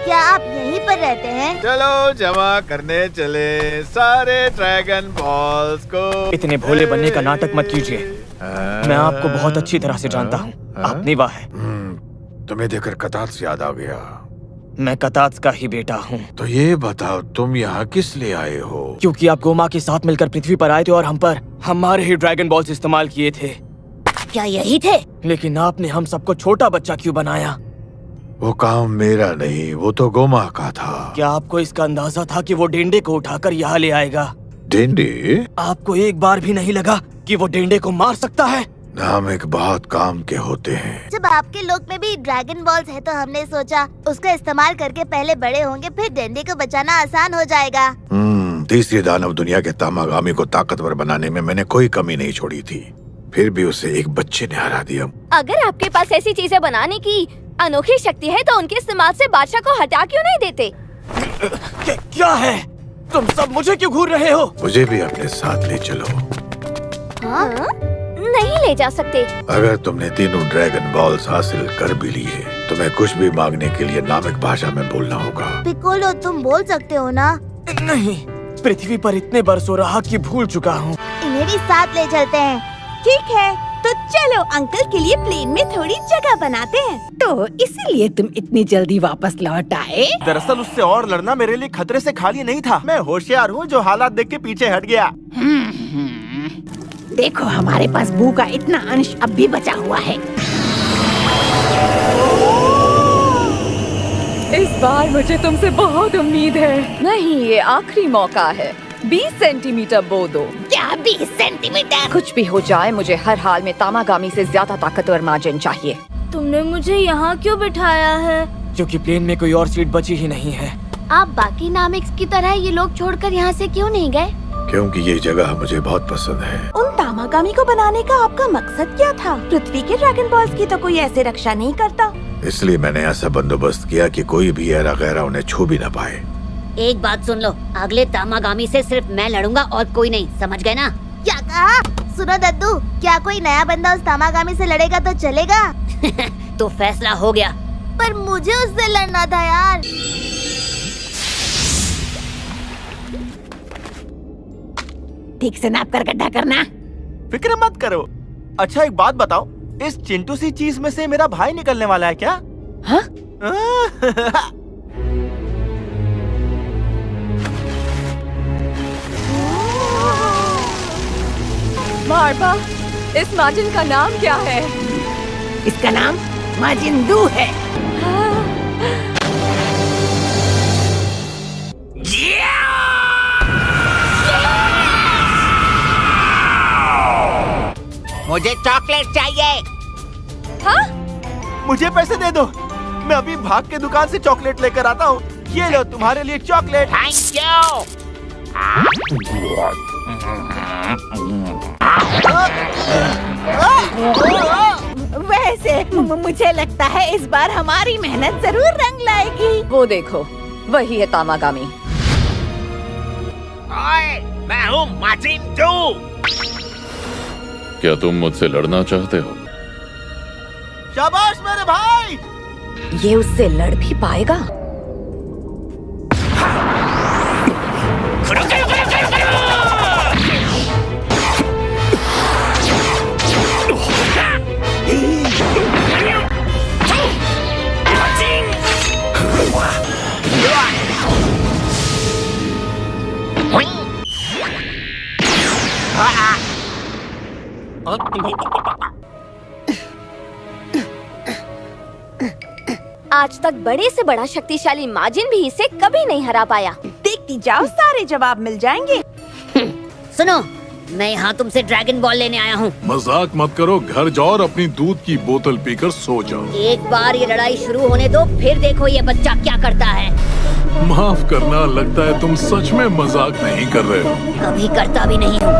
क्या आप यहीं पर रहते हैं? चलो जमा करने चले सारे ड्रैगन बॉल्स को। इतने भोले बनने का नाटक मत कीजिए। मैं आपको बहुत अच्छी तरह से जानता हूँ। आप निवा है। तुम्हें देखकर कतात्स याद आ गया। मैं कतात्स का ही बेटा हूँ। तो ये बताओ तुम यहाँ किस लिए आए हो? क्योंकि आप गोमा के साथ मिलकर पृथ्वी पर आए थे और हम पर हमारे ही ड्रैगन बॉल्स इस्तेमाल किए थे। क्या यही थे? लेकिन आपने हम सबको छोटा बच्चा क्यों बनाया? वो काम मेरा नहीं, वो तो गोमा का था। क्या आपको इसका अंदाजा था कि वो डेंडे को उठाकर यहाँ ले आएगा? डेंडे? आपको एक बार भी नहीं लगा कि वो डेंडे को मार सकता है? नामिक बहुत काम के होते हैं। जब आपके लोक में भी ड्रैगन बॉल्स है तो हमने सोचा उसका इस्तेमाल करके पहले बड़े होंगे, फिर डेंडे को बचाना आसान हो जाएगा। तीसरी दानव दुनिया के तामागामी को ताकतवर बनाने में मैंने कोई कमी नहीं छोड़ी थी। फिर भी उसे एक बच्चे ने हरा दिया। अगर आपके पास ऐसी चीजें बनाने की अनोखी शक्ति है तो उनके इस्तेमाल से बादशाह को हटा क्यों नहीं देते? क्या है? तुम सब मुझे क्यों घूर रहे हो? मुझे भी अपने साथ ले चलो। हाँ? नहीं ले जा सकते। अगर तुमने तीनों ड्रैगन बॉल्स हासिल कर भी लिए, तुम्हें कुछ भी मांगने के लिए नामिक भाषा में बोलना होगा। पिकोलो, तुम बोल सकते हो ना? नहीं, पृथ्वी पर इतने बरसों रहा कि भूल चुका हूँ। इन्हें भी साथ ले चलते हैं। ठीक है, तो चलो अंकल के लिए प्लेन में थोड़ी जगह बनाते हैं। तो इसीलिए तुम इतनी जल्दी वापस लौट आए? दरअसल उससे और लड़ना मेरे लिए खतरे से खाली नहीं था। मैं होशियार हूँ जो हालात देख के पीछे हट गया। देखो हमारे पास बू का इतना अंश अब भी बचा हुआ है। इस बार मुझे तुमसे बहुत उम्मीद है। नहीं, ये आखिरी मौका है। 20 सेंटीमीटर बो दो। क्या 20 सेंटीमीटर? कुछ भी हो जाए, मुझे हर हाल में तामागामी से ज्यादा ताकतवर मार्जिन चाहिए। तुमने मुझे यहाँ क्यों बिठाया है? क्योंकि प्लेन में कोई और सीट बची ही नहीं है। आप बाकी नामिक्स की तरह ये लोग छोड़कर यहाँ से क्यों नहीं गए? क्योंकि ये जगह मुझे बहुत पसंद है। उन तामागामी को बनाने का आपका मकसद क्या था? पृथ्वी के ड्रैगन बॉल्स की तो कोई ऐसे रक्षा नहीं करता। इसलिए मैंने ऐसा बंदोबस्त किया कि कोई भी ऐरा गैरा उन्हें छू भी न पाए। एक बात सुन लो, अगले तामागामी से सिर्फ मैं लड़ूंगा और कोई नहीं, समझ गए ना? क्या कहा? सुनो दद्दू, क्या कोई नया बंदा उस तामागामी से लड़ेगा तो चलेगा? तो फैसला हो गया। पर मुझे उससे लड़ना था यार। ठीक से नाप कर गड्ढा करना। फिक्र मत करो। अच्छा एक बात बताओ, इस चिंटू सी चीज में से मेरा भाई निकलने वाला है क्या? हाँ? मार्बा, इस माजिन का नाम क्या है? इसका नाम माजिंदू है। मुझे चॉकलेट चाहिए। हाँ? मुझे पैसे दे दो, मैं अभी भाग के दुकान से चॉकलेट लेकर आता हूँ। ये लो तुम्हारे लिए चॉकलेट। Thank you. वैसे मुझे लगता है इस बार हमारी मेहनत जरूर रंग लाएगी। वो देखो, वही है तामागामी। ओए, मैं हूँ माजिंदू। क्या तुम मुझसे लड़ना चाहते हो? शाबाश मेरे भाई। ये उससे लड़ भी पाएगा? आज तक बड़े से बड़ा शक्तिशाली माजिन भी इसे कभी नहीं हरा पाया। देखती जाओ, सारे जवाब मिल जाएंगे। सुनो, मैं यहाँ तुमसे ड्रैगन बॉल लेने आया हूँ। मजाक मत करो, घर जाओ और अपनी दूध की बोतल पीकर सो जाओ। एक बार ये लड़ाई शुरू होने दो, फिर देखो ये बच्चा क्या करता है। माफ करना, लगता है तुम सच में मजाक नहीं कर रहे हो। कभी करता भी नहीं हूँ।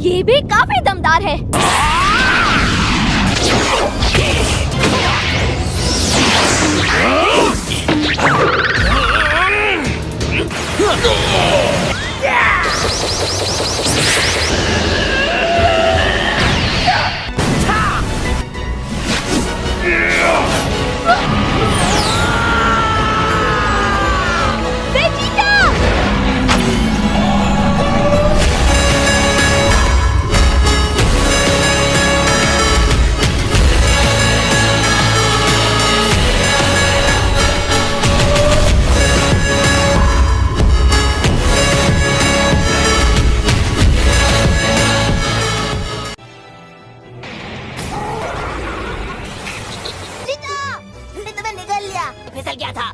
ये भी काफी दमदार है। फिसल गया था।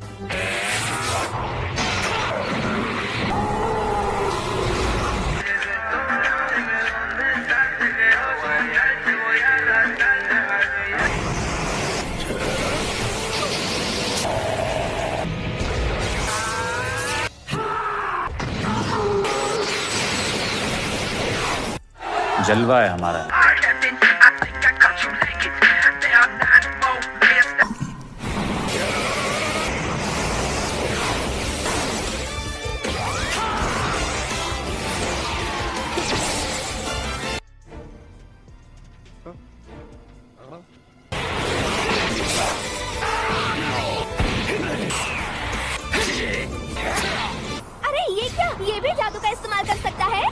जलवा है हमारा। अरे ये क्या? ये भी जादू का इस्तेमाल कर सकता है?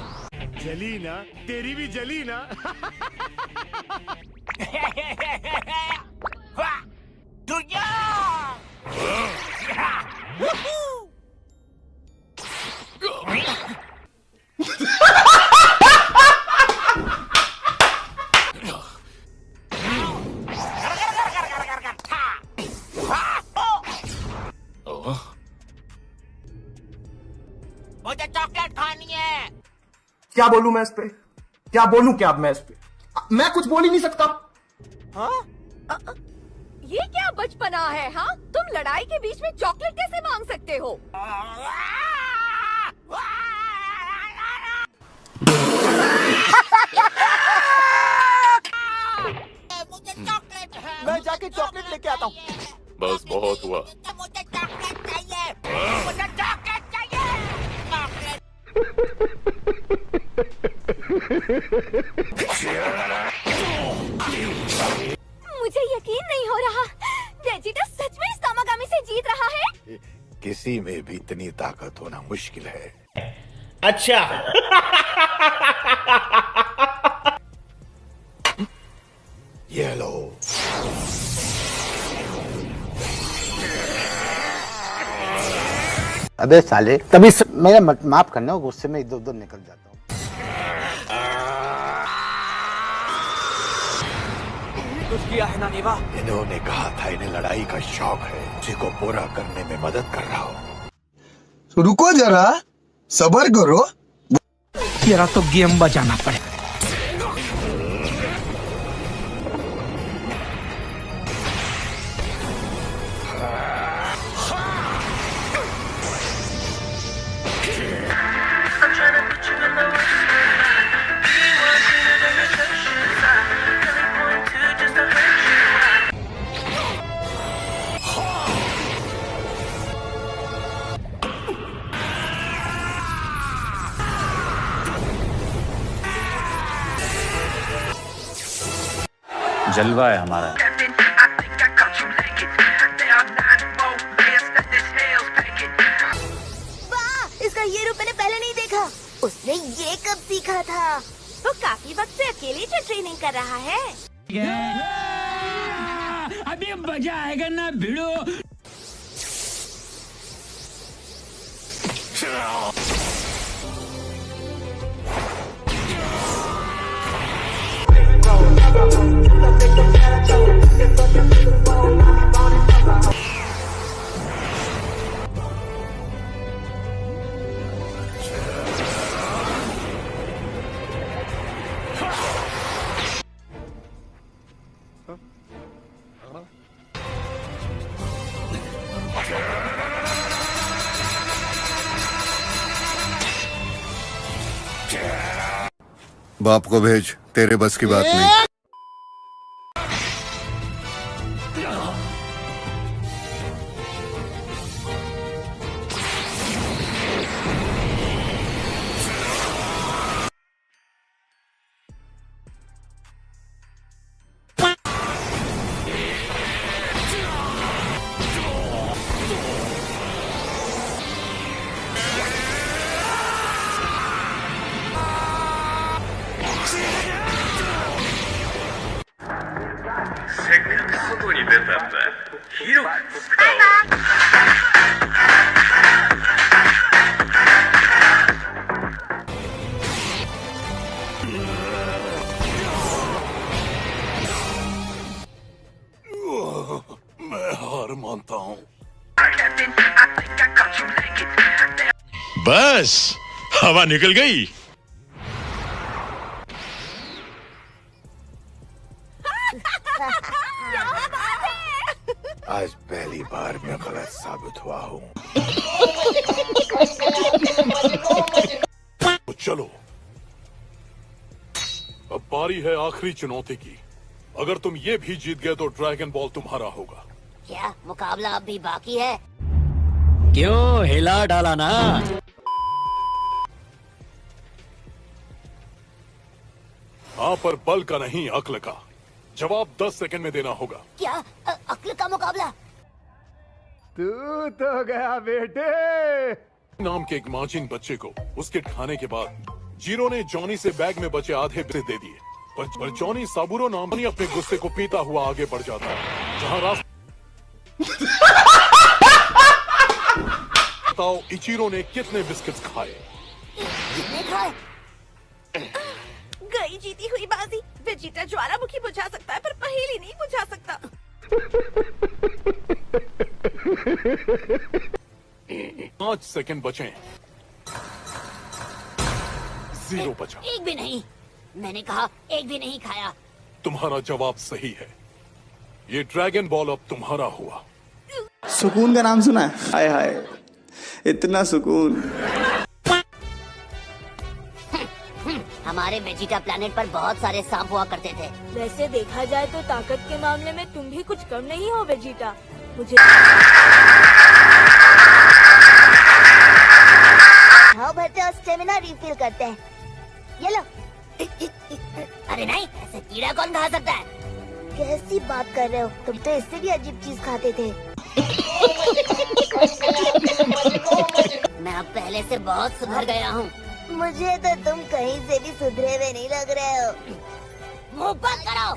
जली ना, तेरी भी जली ना। क्या बोलूं मैं इस पे? क्या बोलूं क्या अब मैं इस पे? मैं कुछ बोल ही नहीं सकता। हाँ? ये क्या बचपना है? हाँ, तुम लड़ाई के बीच में चॉकलेट कैसे मांग सकते हो? मैं जाके चॉकलेट लेके आता हूँ। बस बहुत हुआ। मुझे यकीन नहीं हो रहा, वेजिटा सच में इस तामागामी से जीत रहा है। किसी में भी इतनी ताकत होना मुश्किल है। अच्छा। ये लो। अबे साले, तभी मेरा माफ करना, गुस्से में इधर उधर निकल जाता हूँ। कुछ किया है ना नेवा? इन्होंने कहा था इन्हें लड़ाई का शौक है, उसी को पूरा करने में मदद कर रहा हूँ। रुको जरा, सब्र करो। तेरा तो गेम बजाना पड़ेगा। जलवा है हमारा। वाह, इसका ये रूप मैंने पहले नहीं देखा। उसने ये कब सीखा था? वो काफी वक्त से अकेले से ट्रेनिंग कर रहा है। अभी मजा आएगा ना भिड़ो। बाप को भेज, तेरे बस की बात नहीं। मैं हार मानता हूँ। बस हवा निकल गई। आज पहली बार मैं गलत साबित हुआ हूँ। तो चलो, अब बारी है आखिरी चुनौती की। अगर तुम ये भी जीत गए तो ड्रैगन बॉल तुम्हारा होगा। क्या मुकाबला अब भी बाकी है? क्यों हिला डाला ना? हाँ, पर बल का नहीं, अक्ल का। जवाब 10 सेकंड में देना होगा। क्या अक्ल का मुकाबला? तू तो गया बेटे। नाम के एक मार्जिन बच्चे को उसके खाने के बाद जीरो ने जॉनी से बैग में बचे आधे पैसे दे दिए, पर जॉनी साबुरो नामनी अपने गुस्से को पीता हुआ आगे बढ़ जाता है। जहाँ रास्ते बताओ इचिरो ने कितने बिस्किट्स खाए? कितने खाए? गई जीती हुई बाजी। वेजिटा ज्वालामुखी बुझा सकता है पर पहेली नहीं बुझा सकता। 5 सेकंड बचे। जीरो बचा। एक भी नहीं, मैंने कहा एक भी नहीं खाया। तुम्हारा जवाब सही है, ये ड्रैगन बॉल अब तुम्हारा हुआ। सुकून का नाम सुना है? हाय हाय, इतना सुकून। हमारे वेजिटा प्लैनेट पर बहुत सारे सांप हुआ करते थे। वैसे देखा जाए तो ताकत के मामले में तुम भी कुछ कम नहीं हो वेजिटा। मुझे हाँ भरते और स्टेमिना रिफिल करते हैं। ये लो। अरे नहीं, ऐसे कीड़ा कौन खा सकता है? कैसी बात कर रहे हो, तुम तो इससे भी अजीब चीज खाते थे। मैं अब पहले से बहुत सुधर गया हूँ। मुझे तो तुम कहीं से भी सुधरे हुए नहीं लग रहे हो। मुंह बंद करो।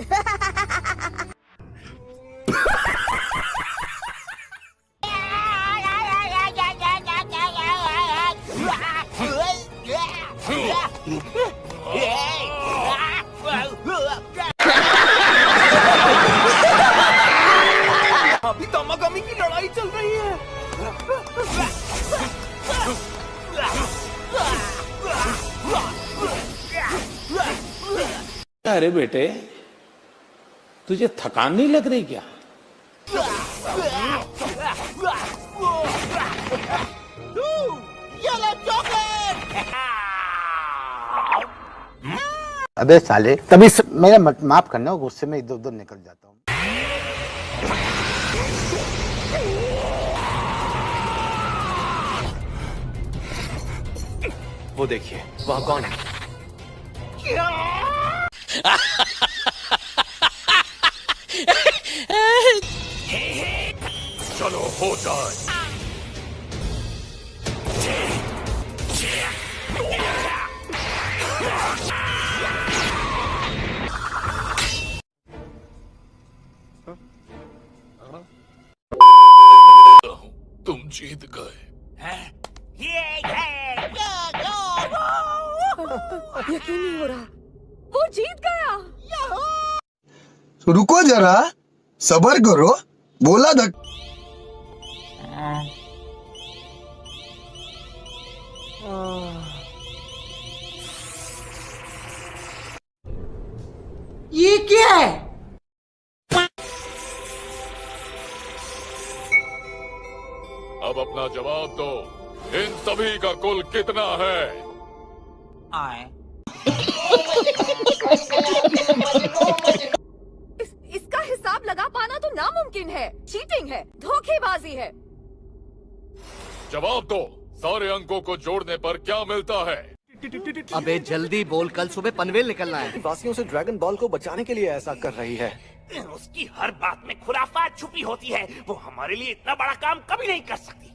अभी तामागामी की लड़ाई चल रही है। अरे बेटे, तुझे थकान नहीं लग रही क्या? अबे साले, तभी मेरा माफ करना, गुस्से में इधर उधर निकल जाता हूँ। वो देखिए, वहाँ कौन है? चलो हो जाए। तुम जीत गए। यकीन नहीं हो रहा, वो जीत गया। रुको जरा, सबर करो, बोला धक। ये क्या है? अब अपना जवाब दो, इन सभी का कुल कितना है? इसका हिसाब लगा पाना तो नामुमकिन है। चीटिंग है, धोखेबाजी है। जवाब दो, सारे अंकों को जोड़ने पर क्या मिलता है? अबे जल्दी बोल, कल सुबह पनवेल निकलना है। वासियों से ड्रैगन बॉल को बचाने के लिए ऐसा कर रही है। उसकी हर बात में खुराफात छुपी होती है। वो हमारे लिए इतना बड़ा काम कभी नहीं कर सकती।